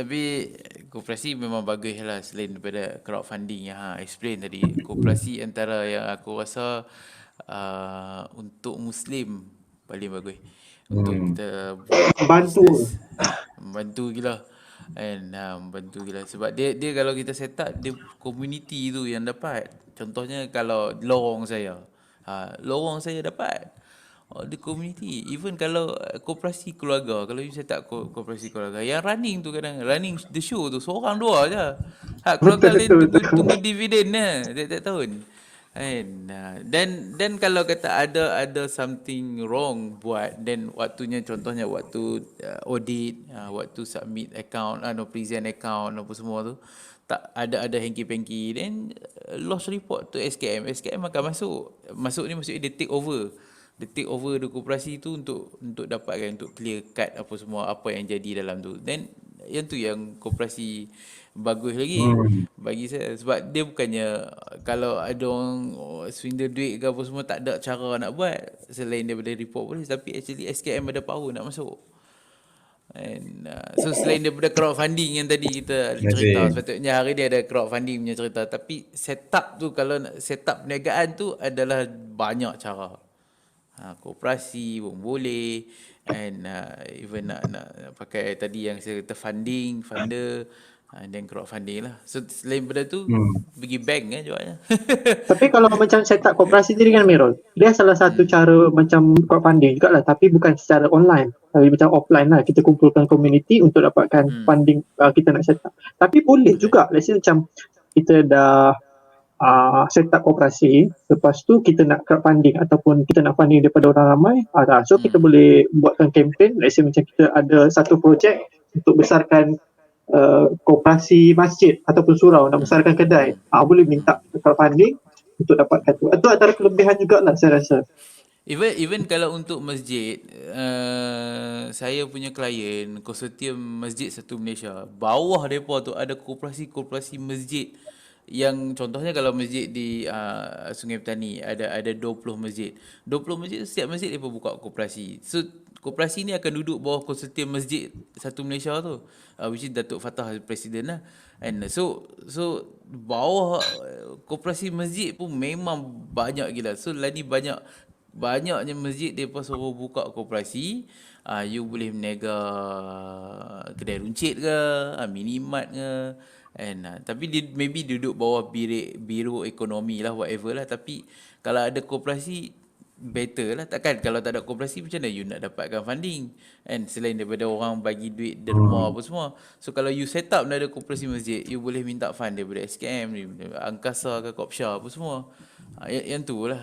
koperasi memang bagus lah selain daripada crowdfunding yang explain tadi. Koperasi antara yang aku rasa untuk Muslim paling bagus. Untuk kita buat Bantu. business. Membantu gila. And membantu gila. Sebab dia kalau kita set up, dia community tu yang dapat. Contohnya kalau lorong saya. Lorong saya dapat. The community. Even kalau koperasi keluarga, kalau you set up koperasi keluarga, yang running tu kadang running the show tu seorang dua je. Keluarga lain tunggu dividen tiap tahun. And then kalau kata ada something wrong buat, then waktunya contohnya waktu audit, waktu submit account, present account apa semua tu tak ada hanky-panky, then loss report to SKM akan masuk ni maksudnya dia take over the koperasi tu untuk dapatkan, untuk clear cut apa semua apa yang jadi dalam tu. Then yang tu yang koperasi bagus lagi bagi saya, sebab dia bukannya kalau ada orang swindle duit ke apa semua tak ada cara nak buat selain daripada report polis, tapi actually SKM ada power nak masuk. And so selain daripada crowdfunding yang tadi kita cerita, sepatutnya hari ni ada crowdfunding punya cerita, tapi setup tu, kalau nak setup perniagaan tu adalah banyak cara. Koperasi pun boleh, and even nak pakai tadi yang saya kata funder, dan crowdfunding lah. So selain daripada tu pergi bank jualnya. Tapi kalau macam setup koperasi sendiri kan Mirul, dia salah satu cara macam crowdfunding juga lah, tapi bukan secara online, tapi macam offline lah, kita kumpulkan community untuk dapatkan funding kita nak setup. Tapi boleh juga, let's say macam kita dah set up koperasi, lepas tu kita nak crowdfunding ataupun kita nak funding daripada orang ramai, so kita boleh buatkan campaign. Let's say macam kita ada satu projek untuk besarkan koperasi masjid ataupun surau, nak besarkan kedai, boleh minta crowdfunding untuk dapatkan tu. Itu antara kelebihan juga lah saya rasa. Even kalau untuk masjid, saya punya klien konsortium Masjid Satu Malaysia, bawah mereka tu ada koperasi masjid yang contohnya kalau masjid di Sungai Petani ada 20 masjid. 20 masjid, setiap masjid mereka buka koperasi. So koperasi ni akan duduk bawah konsortium Masjid Satu Malaysia tu, which is Datuk Fatah Presiden lah. And so bawah koperasi masjid pun memang banyak gila. So lagi banyaknya masjid mereka suruh buka koperasi. You boleh meniaga kedai runcit ke, minimart ke, and tapi dia maybe duduk bawah biro ekonomi lah, whatever lah. Tapi kalau ada koperasi better lah. Takkan kalau tak ada koperasi macam mana you nak dapatkan funding, and selain daripada orang bagi duit derma apa semua. So kalau you set up ada koperasi masjid, you boleh minta fund daripada SKM, Angkasa ke Kopsha apa semua. Yang tu lah.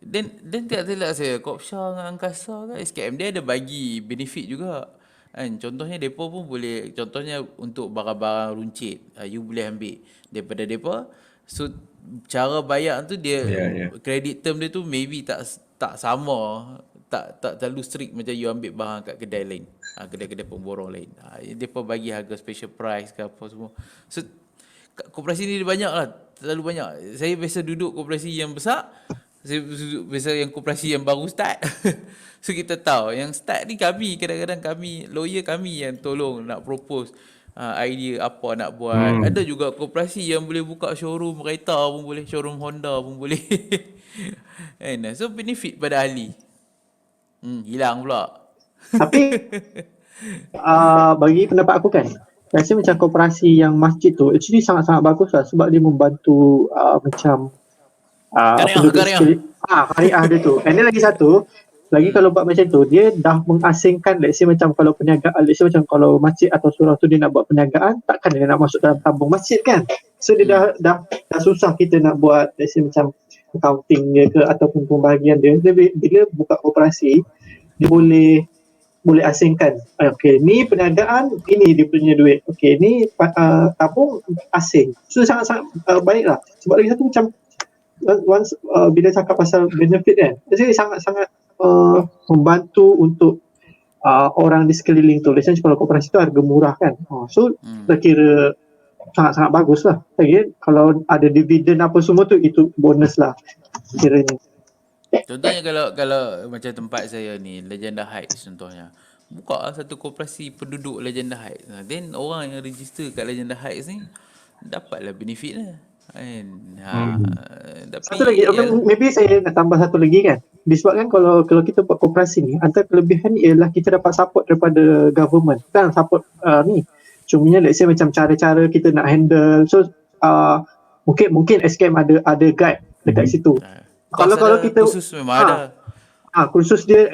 Dan tak silap saya, Kopsha dengan Angkasa kan, SKM dia ada bagi benefit juga. Kan, contohnya depa pun boleh, contohnya untuk barang-barang runcit, you boleh ambil daripada depa. So cara bayar tu dia credit term dia tu maybe tak sama, tak terlalu strict macam you ambil barang kat kedai lain, kedai-kedai pemborong lain. Depa bagi harga special price ke apa semua. So koperasi ni banyak lah, terlalu banyak. Saya biasa duduk koperasi yang besar, saya biasa yang koperasi yang baru start. So kita tahu yang start ni kadang-kadang lawyer kami yang tolong nak propose idea apa nak buat. Ada juga koperasi yang boleh buka showroom kereta pun boleh, showroom Honda pun boleh. And so benefit pada ahli. Hilang pula. Tapi bagi pendapat aku kan, rasa macam koperasi yang masjid tu actually sangat-sangat bagus lah, sebab dia membantu macam karya dia tu. And then lagi satu lagi, kalau buat macam tu, dia dah mengasingkan, let's say macam kalau perniagaan, let's say macam kalau masjid atau surau tu dia nak buat perniagaan, takkan dia nak masuk dalam tabung masjid kan. So dia dah susah kita nak buat, let's say macam accounting dia ke ataupun pembahagian dia. Bila buka koperasi, dia boleh asingkan. Okay, ni perniagaan, ini dia punya duit. Okay, ni tabung asing. So sangat-sangat baik lah. Sebab lagi satu macam once bila cakap pasal benefit kan, jadi sangat-sangat membantu untuk orang di sekeliling tu. Biasanya kalau koperasi tu harga murah kan, so dah kira sangat-sangat bagus lah. Lagi kalau ada dividen apa semua tu, itu bonus lah kiranya. Contohnya kalau macam tempat saya ni, Legenda Heights contohnya, buka lah satu koperasi penduduk Legenda Heights. Then orang yang register kat Legenda Heights ni dapatlah benefit lah. Kan? Tapi Satu lagi, maybe saya nak tambah satu lagi kan. Disebabkan kalau kita buat koperasi ni, antara kelebihan ni ialah kita dapat support daripada government. Kan support ni. Cumanya let's say macam cara-cara kita nak handle. So mungkin SKM ada guide dekat situ. Kalau kita khusus memang ada. Kursus dia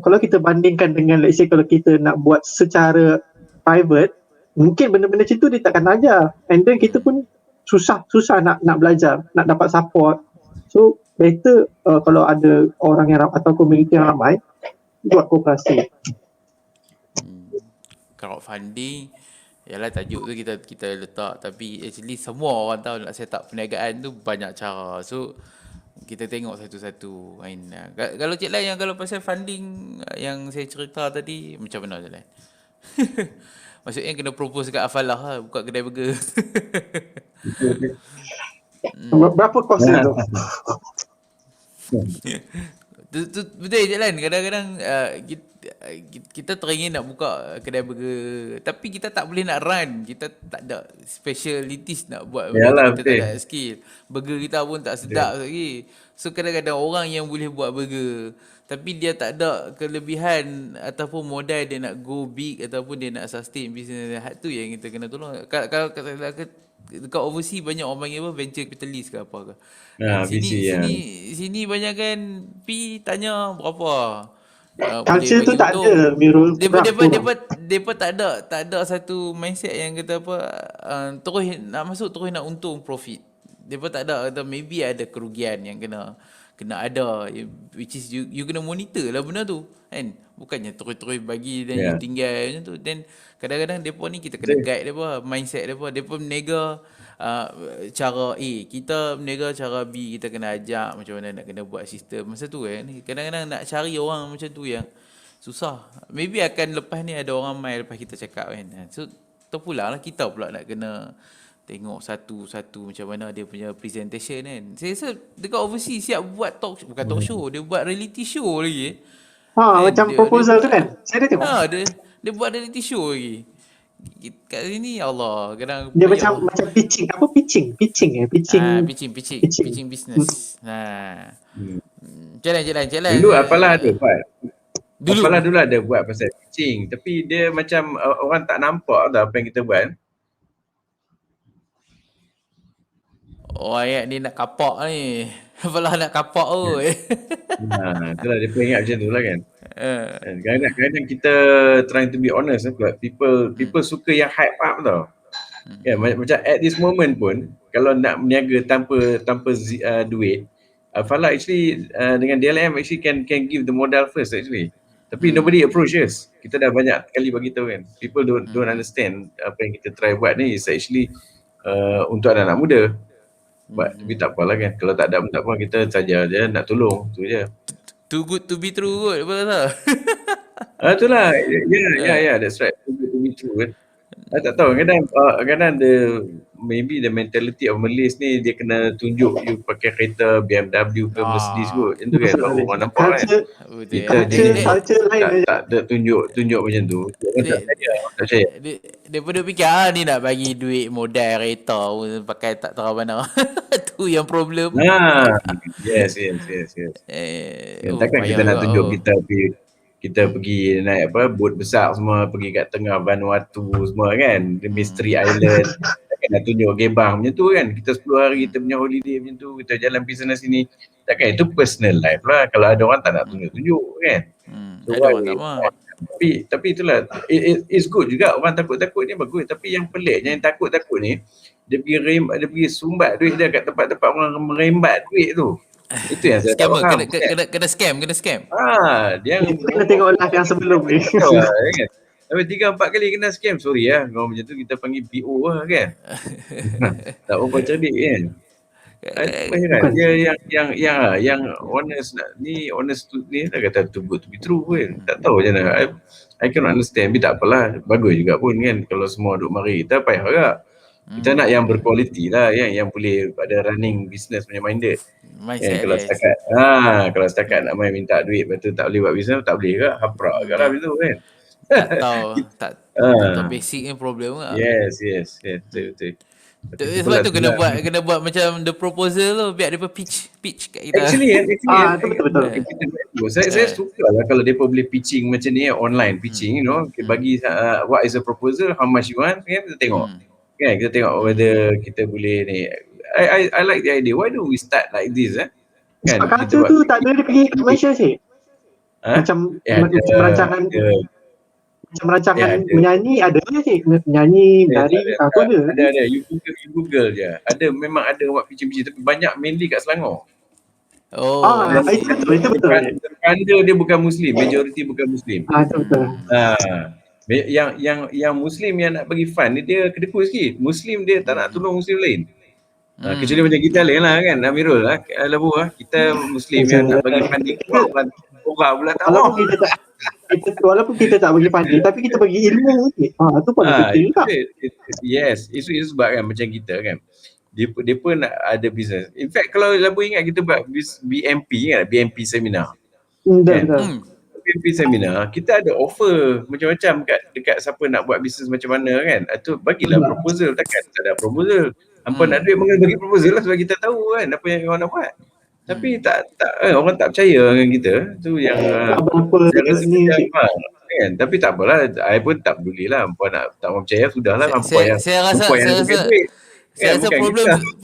kalau kita bandingkan dengan let's say kalau kita nak buat secara private, mungkin benda-benda macam tu dia takkan ajar, and then kita pun susah nak belajar, nak dapat support. So better kalau ada orang yang atau komuniti yang ramai buat koperasi. Crowdfunding yalah tajuk tu kita letak, tapi actually semua orang tahu nak set up perniagaan tu banyak cara. So kita tengok satu-satu. Kalau Cik Lai yang kalau pasal funding yang saya cerita tadi, macam mana Cik Lai? Maksudnya kena propose kat Afalah lah, buka kedai burger. Berapa kos tu? Betul Cik Lan, kadang-kadang kita teringin nak buka kedai burger, tapi kita tak boleh nak run, kita tak ada specialities nak buat. Yalah, kita tak ada skill. Burger kita pun tak sedap lagi. So kadang-kadang orang yang boleh buat burger tapi dia tak ada kelebihan ataupun modal dia nak go big ataupun dia nak sustain business, tu yang kita kena tolong. Kalau dekat overseas banyak orang panggil apa, venture capitalist ke apa ke. Sini banyak kan tanya berapa. Culture tu tak ada, Mirul. Depa tak ada satu mindset yang kata apa, terus nak masuk terus nak untung profit. Depa tak ada, kata maybe ada kerugian yang kena ada, which is you kena monitor lah benda tu kan. Bukannya terus bagi dan you tinggal macam tu. Then kadang-kadang depa ni kita kena guide depa, mindset depa berniaga cara A, kita berniaga cara B, kita kena ajak macam mana nak kena buat sistem masa tu kan. Kadang-kadang nak cari orang macam tu yang susah. Maybe akan lepas ni ada orang mai lepas kita cakap kan. So terpulang lah kita pula nak kena tengok satu-satu macam mana dia punya presentation kan. Saya rasa dekat overseas siap buat bukan talk show, dia buat reality show lagi. Macam proposal tu kan. Saya dah tengok. Dia buat reality show lagi. Kat sini Allah kadang dia macam pitching. Apa pitching business. Jalan. Dulu apalah ada buat. Apalah dulu ada buat pasal pitching, tapi dia macam orang tak nampak dah apa yang kita buat. Ayat ni nak kapak ni. Apalah nak kapak tu. Itulah dia pun ingat macam tu lah kan. Kadang-kadang kita trying to be honest, people suka yang hype up tau. Macam at this moment pun kalau nak berniaga tanpa duit, Fala actually dengan DLM actually can give the modal first actually. Tapi nobody approach us. Kita dah banyak kali bagi tahu kan. People don't understand apa yang kita try buat ni is actually untuk anak-anak muda. Tapi tak apalah kan. Kalau tak ada pun tak apa, kita saja je nak tolong, tu je. Too good to be true kot, apa kata? Itulah. Yeah, that's right. Too good to be true kan. Tak tahu, kadang maybe the mentality of Malays ni dia kena tunjuk you pakai kereta BMW ke Mercedes kot. Macam tu kan, orang nampak kan. Culture lain tak tunjuk macam tu. Tak percaya. Dia pun fikir ni nak bagi duit modal kereta pun pakai tak tahu mana. Tu yang problem. Yes. Takkan kita nak tunjuk kita pergi naik bot besar semua, pergi kat tengah Vanuatu semua kan, Mystery Island. Takkan nak tunjuk gebang macam tu kan. Kita 10 hari kita punya holiday macam tu, kita jalan business sini. Takkan itu personal life lah kalau ada orang tak nak tunjuk kan. Tapi itulah, it's good juga orang takut-takut ni bagus. Tapi yang peliknya yang takut-takut ni, dia pergi sumbat duit dia kat tempat-tempat orang merembat duit tu. Itu yang saya tak faham. Kena scam. Dia kena tengok live yang sebelum ni. Tapi 3-4 kali kena scam, sorry lah. Kalau macam tu kita panggil PO lah kan. Tak apa cerdik kan. Dia yang honest ni dah kata too good to be true kan. Tak tahu macam mana. I cannot understand. Tapi tak apalah. Bagus juga pun kan. Kalau semua duduk mari kita payah agak. Kita nak yang berkualiti lah, yang boleh ada running business punya minded. Mindset, Kalau yes. setakat nak main minta duit, lepas tu tak boleh buat business, tak boleh ke? Haprak ke lah begitu kan. Tak tahu, tak tahu basic ni problem lah. Yes, betul. Sebab tu kena buat macam the proposal tu, biar dia pitch kat kita. Actually, betul. Saya suka lah kalau mereka boleh pitching macam ni, online pitching, you know, bagi what is a proposal, how much you want, kan, kita tengok. Kan, kita tengok whether kita boleh ni. I like the idea. Why don't we start like this, kan? Kata tu tak ada dia pergi kat Malaysia sih. Macam rancangan macam rancangan menyanyi ada sih, menyanyi, menari, tu ada. Ada. You Google je. Memang ada buat pitching tapi banyak mainly kat Selangor. Itu betul. Kanda dia bukan Muslim, majority bukan Muslim. Betul. Yang Muslim yang nak bagi fund ni dia kedekut sikit. Muslim dia tak nak tolong Muslim lain. Kecuali macam kita lain lah kan, Amirul lah, Labu lah. Kita Muslim yang nak bagi funding orang pula tak mau. Walaupun kita tak bagi funding, tapi kita bagi ilmu sikit. Tu pun penting tak? Yes, itu sebab kan macam kita kan. Dia pun nak ada business. In fact, kalau Labu ingat kita buat BMP kan, BMP seminar. Betul. BMP seminar, kita ada offer macam-macam dekat siapa nak buat bisnes macam mana kan. Itu bagilah proposal, takkan tak ada proposal. Hampa nak duit mengenai bagi proposal lah sebab kita tahu kan apa yang orang nak buat. Tapi orang tak percaya dengan kita. Tu yang saya rasa kan. Tapi tak apalah, I pun tak peduli lah. Hampa nak tak mau percaya, sudahlah. Saya rasa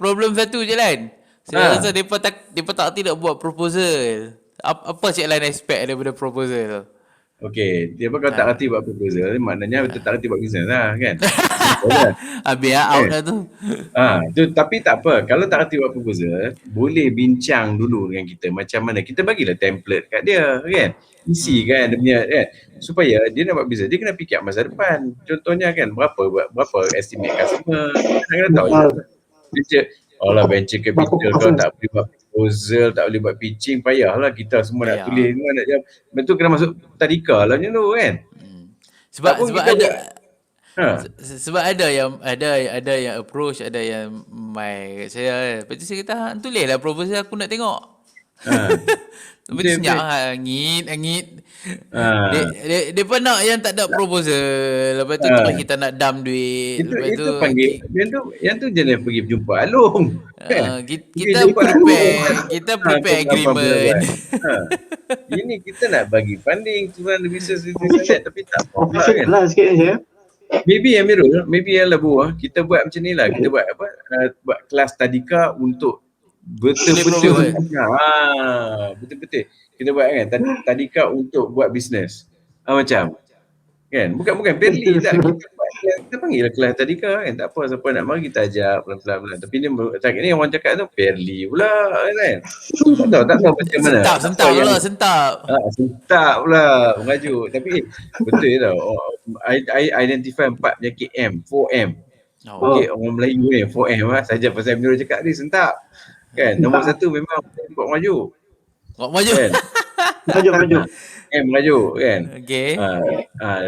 problem satu je Lan. Saya rasa mereka tak tidak buat proposal. Apa Cik Lan expect daripada proposal? Okey, dia pun kalau tak reti buat proposal, maknanya betul tak reti buat bisnes lah kan. Habis out dah tu. Tapi tak apa, kalau tak reti buat proposal, boleh bincang dulu dengan kita macam mana. Kita bagilah template kat dia kan. Isi kan dia punya kan. Supaya dia nak buat bisnes, dia kena fikir masa depan. Contohnya kan, berapa estimate customer. Kena tahu je. Venture capital kau tak boleh buat proposal, tak boleh buat pitching, payahlah kita semua nak tulis semua nak jawab. Betul kena masuk tadika lah macam tu kan. Sebab ada yang approach, ada yang mai kat saya. Lepas tu saya kata, tulislah proposal aku nak tengok. Lepas tu senyap angit. Dia pun nak yang tak ada proposal. Lepas tu terus kita nak dump duit. Itu panggil yang tu jenis pergi jumpa Alung. Kita prepare agreement. Ini kita nak bagi funding tuan bisnes tapi tak apa kan. Sikit je. Maybe Labu kita buat macam ni lah. Kita buat buat kelas tadika untuk betul-betul kita buat kan tadika untuk buat bisnes macam kan bukan barely tak kita panggil kelas tadika kan, tak apa siapa nak mari kita ajak pelan-pelan tapi ni orang cakap tu barely pula kan tak tahu macam mana sentap pula mengajuk tapi betul tau. I identify 4 penyakit 4M. Okey, orang Melayu ni 4M saja pasal Amirul cakap ni sentap. Kan, nombor 1 memang kuat maju. Kan? Maju. Maju kan. Okey.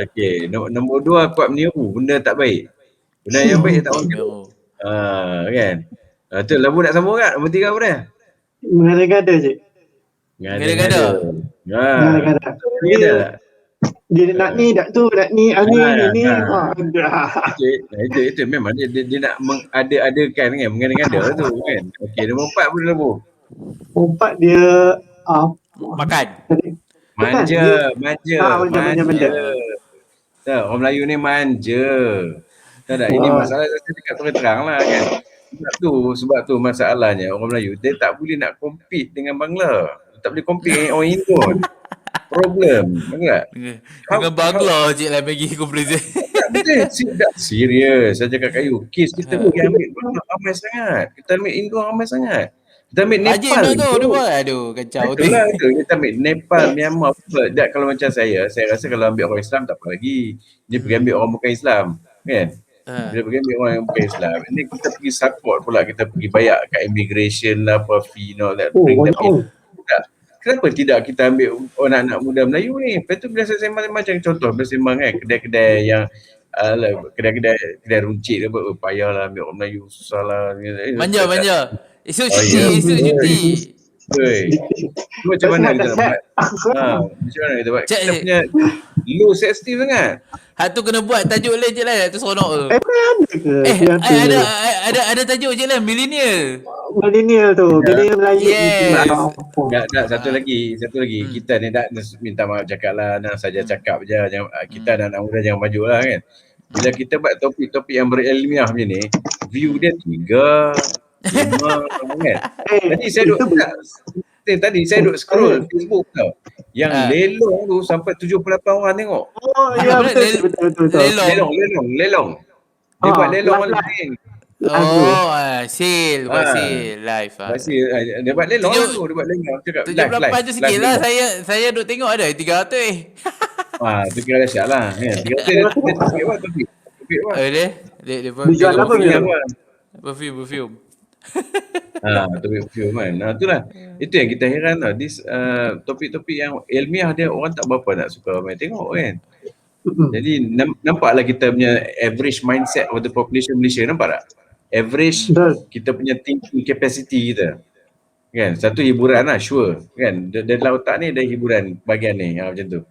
Okey. Nombor 2 kuat meniru, benda tak baik. Benda yang baik tak meniru. Kan. Tu Labu nak sambung tak? Nombor 3 apa dia? Ngada-ngada je. Ngada-ngada. Dia nak ni, nak tu, nak ni, ni. Itu memang dia nak mengada-adakan kan, mengada-ngada tu kan. Okey, nombor 4 pun Labu. Nombor 4 dia makan. Manja. Tak, orang Melayu ni manja. Tak. Ini masalah saya cakap terang lah kan. Sebab tu masalahnya orang Melayu dia tak boleh nak compete dengan Bangla. Tak boleh compete dengan orang Indon. Problem, enggak? Dengan Bangla je lah bagi comparison. Tak serius. Saya cakap kayu. Kes kita pergi ambil Bangla ramai sangat. Kita ambil Indon ramai sangat. Kita ambil Nepal. Aduh, kacau tu. Itulah itu. Kita ambil Nepal, Myanmar. Kalau macam saya rasa kalau ambil orang Islam tak apa lagi. Dia pergi ambil orang bukan Islam. Kan? Dia pergi ambil orang yang bukan Islam. Ini kita pergi support pula. Kita pergi bayar kat immigration lah, apa fee and all that. Kenapa tidak kita ambil anak-anak muda Melayu ni? Lepas tu bila saya sembang macam contoh, bila sembang kan kedai-kedai Alah, kedai runcit dia buat payahlah ambil orang Melayu susah lah. Manja. Esok Oh ya. cuti. Oi. Tu macam mana kita nak buat? Macam mana kita buat? Cak, Kita punya low self-esteem sangat. hak tu kena buat tajuk lain je lah, tu seronok tu. Ada tajuk je lah, millennial. Millennial tu, millennial Melayu. Yes. Satu lagi. Kita ni tak minta maaf cakap lah, nak saja cakap je. Kita anak muda jangan maju lah kan. Bila kita buat topik-topik yang berilmiah macam ni, view dia 3, 5 kan. Tadi saya duk scroll Facebook tau. Yang lelong tu sampai 78 orang tengok. Oh ya, betul. Lelong. Dia buat lelong online. Sale, buat sale live. Dia buat lelong tu, dia buat lelong cakap live. 78 tu sikit lah, saya duk tengok ada 300. Tu kira dahsyat lah. 300 topik apa? Topik apa? Dia jual apa? Perfume. Topik perfume kan. Itulah. Itu yang kita heran tau. Topik-topik yang ilmiah dia orang tak berapa nak suka main tengok kan. Jadi nampaklah kita punya average mindset of the population Malaysia, nampak tak? Average kita punya thinking capacity kita. Kan? Satu hiburan lah, sure. Kan? Dalam otak ni ada hiburan bahagian ni, macam tu.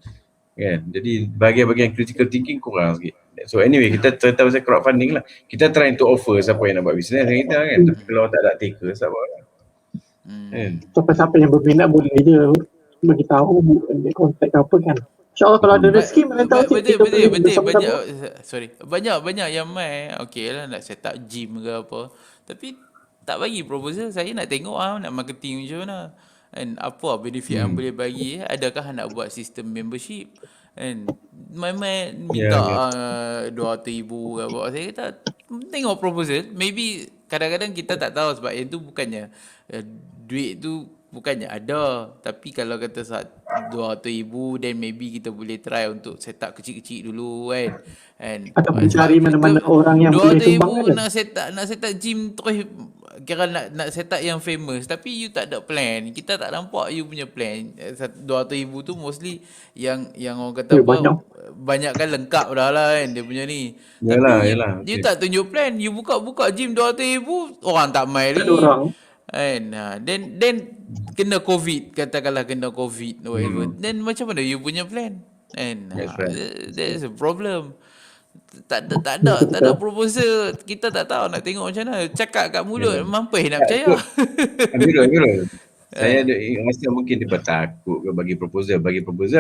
Kan? Jadi bahagian-bahagian critical thinking kurang sikit. So anyway, kita cerita pasal crowdfunding lah. Kita try to offer siapa yang nak buat bisnes dengan kita kan. Tapi kalau tak ada taker, siapa lah. Siapa-siapa yang berminat boleh je beritahu, kontak apa kan. InsyaAllah kalau ada rezeki mana tahu banyak yang main okey lah nak set up gym ke apa, tapi tak bagi proposal. Saya nak tengok nak marketing macam mana and apa benefit yang boleh bagi. Adakah nak buat sistem membership and main minta 200,000 ke apa. Saya kata tengok proposal. Maybe kadang-kadang kita tak tahu sebab yang tu bukannya duit tu bukannya ada, tapi kalau kata 200,000 then maybe kita boleh try untuk set up kecil-kecil dulu kan. And atau mencari mana-mana orang yang boleh sumbang kan. nak set up gym terus kira nak set up yang famous tapi you tak ada plan. Kita tak nampak you punya plan. 200,000 tu mostly yang orang kata banyak kan lengkap dah lah kan dia punya ni. Yalah. You tak tunjuk plan, you buka gym 200,000 orang tak main lagi. And then kena COVID, katakanlah kena COVID whatever. Then macam mana you punya plan? And that's a problem. Tak ada proposal. Kita tak tahu nak tengok macam mana. Cakap kat mulut mampus nak percaya. Amirul. Saya rasa mungkin dia takut ke bagi proposal.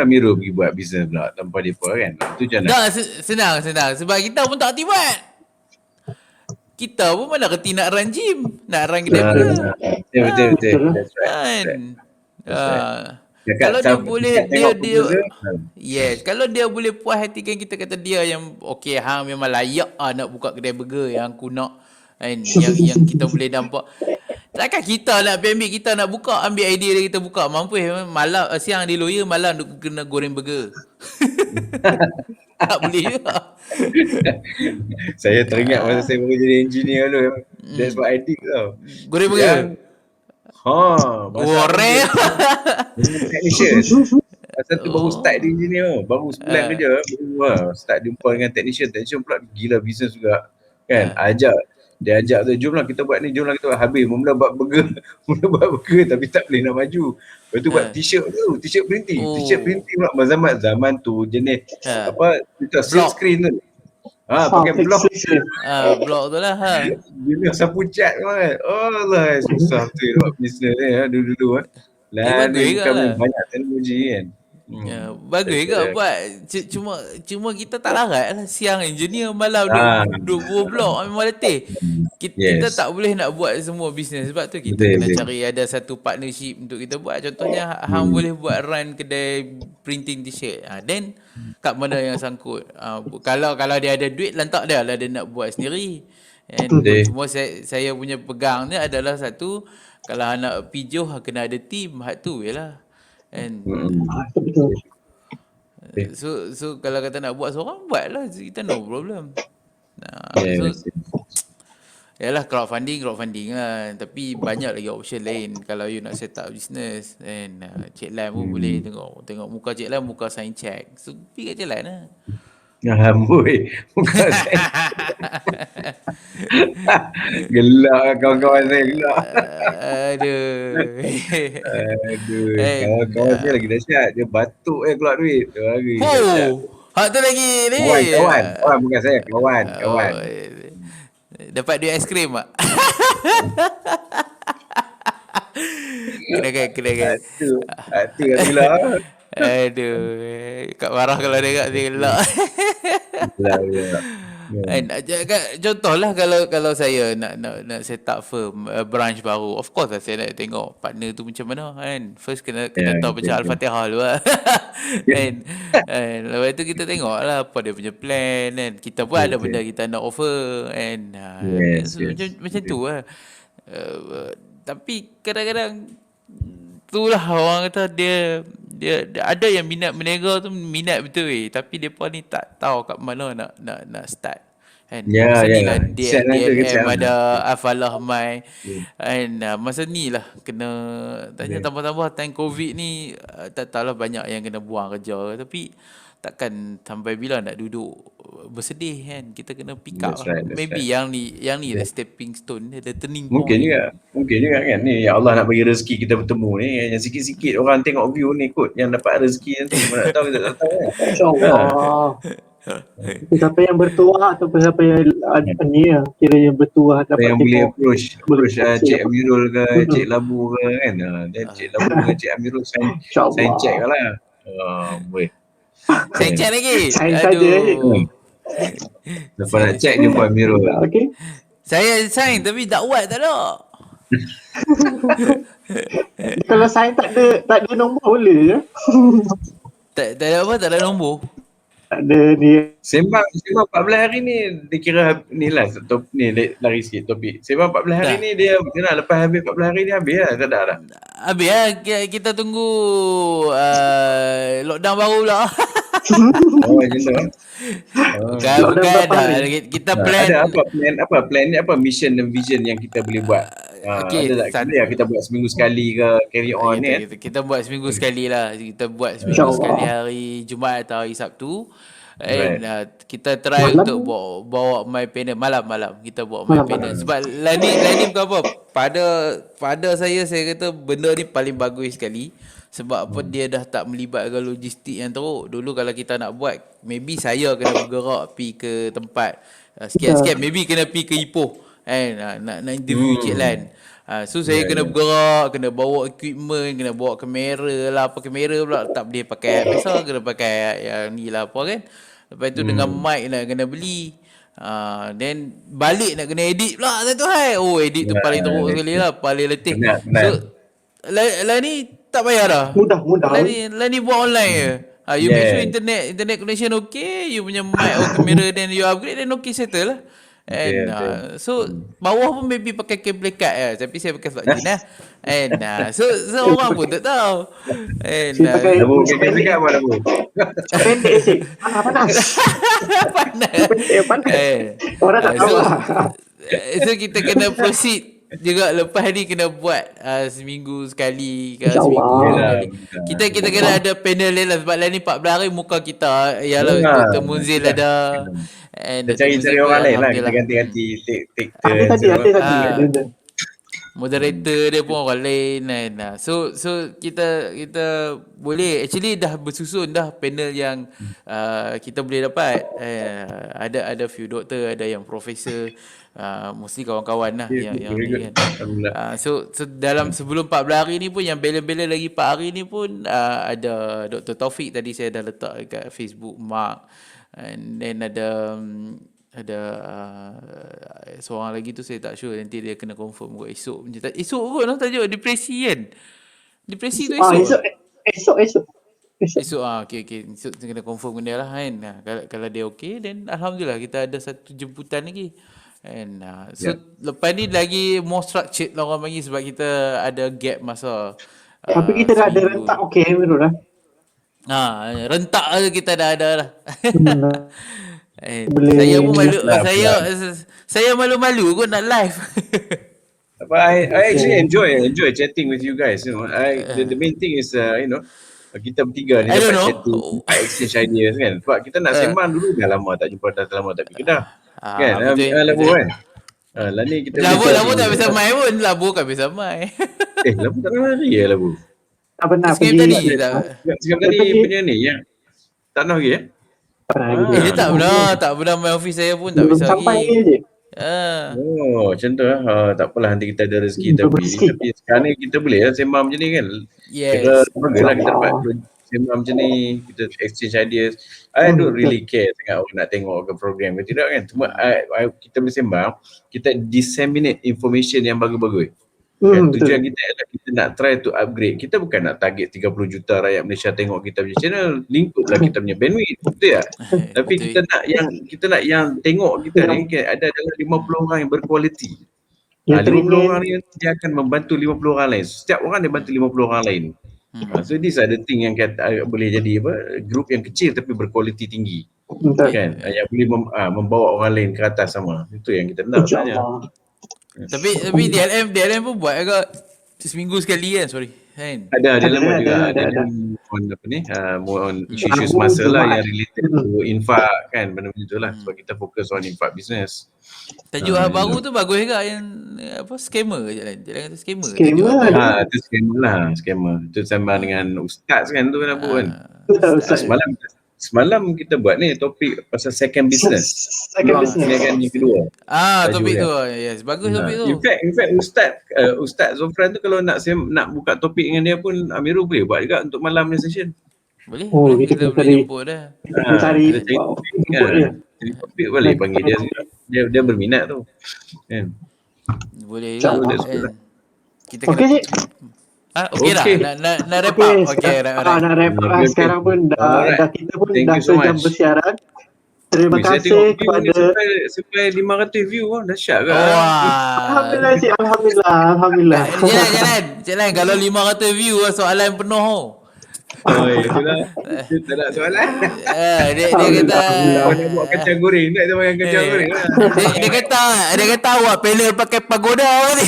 Amirul pergi buat bisnes pula tanpa dia kan. Itu macam mana? Senang. Sebab kita pun tak aktif buat. Kita pun mana reti nak run gym, nak run kedai burger. Betul. That's right. Kalau dia boleh kalau dia boleh puas hatikan kita, kata dia yang okey hang memang layak nak buka kedai burger yang aku nak kan, yang kita boleh nampak. Takkan kita nak ambil kita nak buka, ambil idea dia kita buka, mampu malam siang di lawyer, malam kena goreng burger. Tak boleh juga. Saya teringat masa saya baru jadi engineer dulu. That's what I did tau. Goreng burger. Goreng. Technician. Masa tu baru start di engineer. Baru sebulan kerja. Baru start jumpa dengan technician. Technician pula gila bisnes juga. Kan? Dia ajak tu, jomlah kita buat ni, jomlah kita buat. Habis mula buat burger tapi tak boleh nak maju. Lepas tu buat t-shirt printing. T-shirt printing pula zaman tu jenis kita silk screen tu. Pakai blok. Blok tu lah. Dia sapu cat kan. Allah, susah tu buat bisnes ni dulu-dulu. Lain kami banyak teknologi kan. Bagus juga buat. Cuma kita tak larat lah. Siang engineer, malam duduk blok memang letih. Kita tak boleh nak buat semua bisnes. Sebab tu kita kena cari ada satu partnership untuk kita buat. Contohnya hang boleh buat run kedai printing t-shirt. Then kat mana yang sangkut? Kalau dia ada duit, lantak dia lah dia nak buat sendiri. And cuma saya punya pegang ni adalah satu, kalau nak pijuh kena ada team. Hak tu je lah. And so kalau kata nak buat seorang, buatlah, kita no problem. Yalah, crowdfunding lah, tapi banyak lagi option lain kalau you nak set up business. And Cik Lam pun boleh tengok muka Cik Lam, muka sign check, so pergi kat Cik Lam lah. Amboi. Bukan saya. Gelak kawan-kawan saya gelak. Aduh. Aduh, And kawan-kawan saya lagi dahsyat. Dia batuk keluar duit. Lagi dahsyat. hak tu lagi ni. Kawan bukan saya, kawan. Oh, dapat duit aiskrim tak? Kena. Hati kat gelak. Aduh, Kak marah kalau dengar dia gelak. Gelak. And contohlah kalau saya nak set up firm branch baru, of course lah saya nak tengok partner tu macam mana kan. First kena tahu baca Al-Fatihah dulu lah. And lepas tu kita tengok lah apa dia punya plan kan. Kita pun ada benda kita nak offer and macam tu lah. Tapi kadang-kadang itulah orang kata dia ada yang minat berniaga tu minat betul tapi depa ni tak tahu kat mana nak start kan. Masa ni lah DMM ada Afalah Mai and masa ni lah kena tanya tambah-tambah time COVID ni tak tahulah banyak yang kena buang kerja tapi takkan sampai bila nak duduk bersedih kan. Kita kena pick up maybe yang ni the stepping stone, the turning point. Mungkin juga kan ni ya Allah nak bagi rezeki kita bertemu ni yang sikit-sikit orang tengok view ni kot yang dapat rezeki nanti mana tahu kita tak tahu kan. InsyaAllah. Siapa yang bertuah ataupun siapa yang ni kira yang bertuah dapat yang boleh approach Cik Amirul ke Cik Labu ke kan. Dan Cik Labu dengan Cik Amirul sign check lah. Boleh. Sign check lagi. Aduh. Lepas nak check jumpa Amirul. Okay. Saya sign tapi dakwat tak ada. Kalau sign tak ada nombor boleh je. Tak ada apa, tak ada nombor. Tak ada ni. Sembang 14 hari ni dia kira ni lah ni lari sikit topik. Sembang 14 hari ni dia kena lepas habis 14 hari ni habis lah tak ada dah. Habis lah kita tunggu lockdown baru pula. Macam tu Bukan dah. Kita plan. Ada plan ni apa mission dan vision yang kita boleh buat. Ada tak kita buat seminggu sekali ke carry on ni kan. Kita buat seminggu sekali lah. Kita buat seminggu sekali hari Jumaat atau hari Sabtu. And kita try untuk bawa my panel malam-malam. Kita bawa my panel. Sebab lain ni bukan apa. Pada saya kata benda ni paling bagus sekali. Sebab apa dia dah tak melibatkan logistik yang teruk. Dulu kalau kita nak buat, maybe saya kena bergerak pergi ke tempat sekian-sekian. Maybe kena pergi ke Ipoh nak interview Cik Lan. So saya kena bergerak, kena bawa equipment, kena bawa kamera lah. Apa kamera pula tak boleh pakai biasa, kena pakai yang ni lah apa kan. Lepas tu dengan mic nak kena beli. Then balik nak kena edit pula satu hai. Edit tu paling teruk sekali lah, paling letih. So lah ni tak payah dah. Mudah. Lah ni buat online je. You make sure internet connection okay, you punya mic or kamera then you upgrade then okay settle lah. And so bawah pun maybe pakai cable cut lah. Tapi saya pakai slot jean lah. And so orang pun tak tahu. And pakai cable cut apa Labu? Pendek sikit. Panas. Panas. Orang tak tahu. So kita kena proceed juga lepas ni kena buat seminggu sekali ke seminggu sekali. Kita kena ada panel lain lah sebab lain ni 14 hari muka kita ialah Dr. Munzil ada. Kita cari orang lain lah. Kita ganti-ganti take tadi. Moderator dia pun orang lain kan. So kita boleh actually dah bersusun dah panel yang kita boleh dapat. Ada few doktor, ada yang profesor, mostly kawan-kawan lah yang ni kan. So dalam sebelum 14 hari ni pun yang bela-bela lagi 4 hari ni pun ada Dr. Taufik tadi saya dah letak dekat Facebook Mark. And then ada seorang lagi tu saya tak sure, nanti dia kena confirm kot esok kot tajuk depresi kan. Depresi tu esok. Esok okey esok kena confirm benda lah kan. Kalau dia okey then alhamdulillah kita ada satu jemputan lagi. And so lepas ni lagi more structured lah orang panggil sebab kita ada gap masa. Tapi kita dah ada rentak okey Amirul lah. Rentak kita dah ada lah. Saya pun malu saya malu-malu kot nak live. But I actually enjoy chatting with you guys. The main thing is kita bertiga ni I don't dapat know. chatting, dapat exchange ideas kan. Sebab kita nak sembang dulu dah lama tak jumpa, dah lama tak pergi Kedah. Kan? Betul. Labu kan? Lah ni kita Labu tak bisa main pun. Labu kan bisa main. Labu tak nak lari ya Labu. Tak pernah Skip pergi. tadi tak. Sekarang tadi punya ni yang tak nak pergi Dia tak pernah main office saya pun tak Belum bisa sampai lagi. je. Macam tu lah. Tak apalah, nanti kita ada rezeki tapi sekarang ni kita boleh lah sembang macam ni kan. Kira baguslah kita dapat sembang macam ni, kita exchange ideas. I don't really care sangat orang nak tengok ke program ke tidak kan. Cuma kita bersembang, kita disseminate information yang bagus-bagus. Kan, tujuan kita adalah kita nak try to upgrade. Kita bukan nak target 30 juta rakyat Malaysia tengok kita punya channel, lingkuplah kita punya bandwidth, betul tak? Tapi kita nak yang tengok kita ni ada dalam 50 orang yang berkualiti. 50 orang ni dia akan membantu 50 orang lain. Setiap orang dia bantu 50 orang lain. So these are the thing yang boleh jadi grup yang kecil tapi berkualiti tinggi. Kan? Yang boleh membawa orang lain ke atas sama. Itu yang kita nak sebenarnya. Tapi DLM pun buat agak seminggu sekali kan, sorry. Kan? Ada lama juga. Ada on isu-isu semasa lah yang related to infak kan, benda-benda tu lah. Sebab kita fokus on infak business. Tajuk baru tu bagus juga yang scammer ke jalan. Jalan kata scammer. Itu scammer. Itu sambang dengan ustaz kan tu kan. Semalam kita buat ni topik pasal second business. Perniagaan yang kedua. Topik tu. Yes, bagus topik tu. In fact Ustaz Zofran tu kalau nak buka topik dengan dia pun Amirul boleh buat juga untuk malam ni session. Boleh. Kita boleh jemput dah. Cari topik boleh panggil dia. Dia berminat tu. Kan. Boleh. Kita okey. Okey dah. Nak wrap up. Okey, nak wrap up. Sekarang pun dah kita pun dah sejam bersiaran. Terima kasih kepada sampai 500 view dahsyat ke? Alhamdulillah Cik, alhamdulillah. Jalan kalau 500 view soalan penuh. Itulah. Tak ada soalan. Dia kata nak buat kacang goreng, nak makan kacang goreng lah. Dia kata awak panel pakai pagoda ni.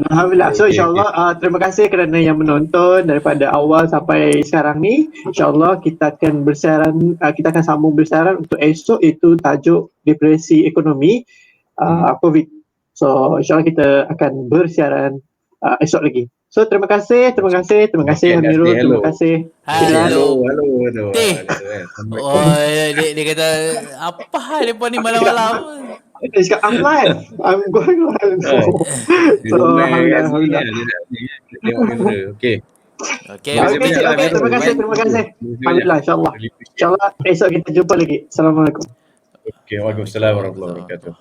Alhamdulillah. So insyaAllah terima kasih kerana yang menonton daripada awal sampai sekarang ni. InsyaAllah kita akan bersiaran, kita akan sambung bersiaran untuk esok, itu tajuk depresi ekonomi COVID. So insyaAllah kita akan bersiaran esok lagi. So terima kasih Amirul, terima kasih. Hello. Dia kata apa hal depa ni malam-malam. Dia cakap I'm live, I'm going live. So alhamdulillah. Okay. Terima kasih. Alhamdulillah, insyaAllah esok kita jumpa lagi. Assalamualaikum. Waalaikumsalam warahmatullahi wabarakatuh.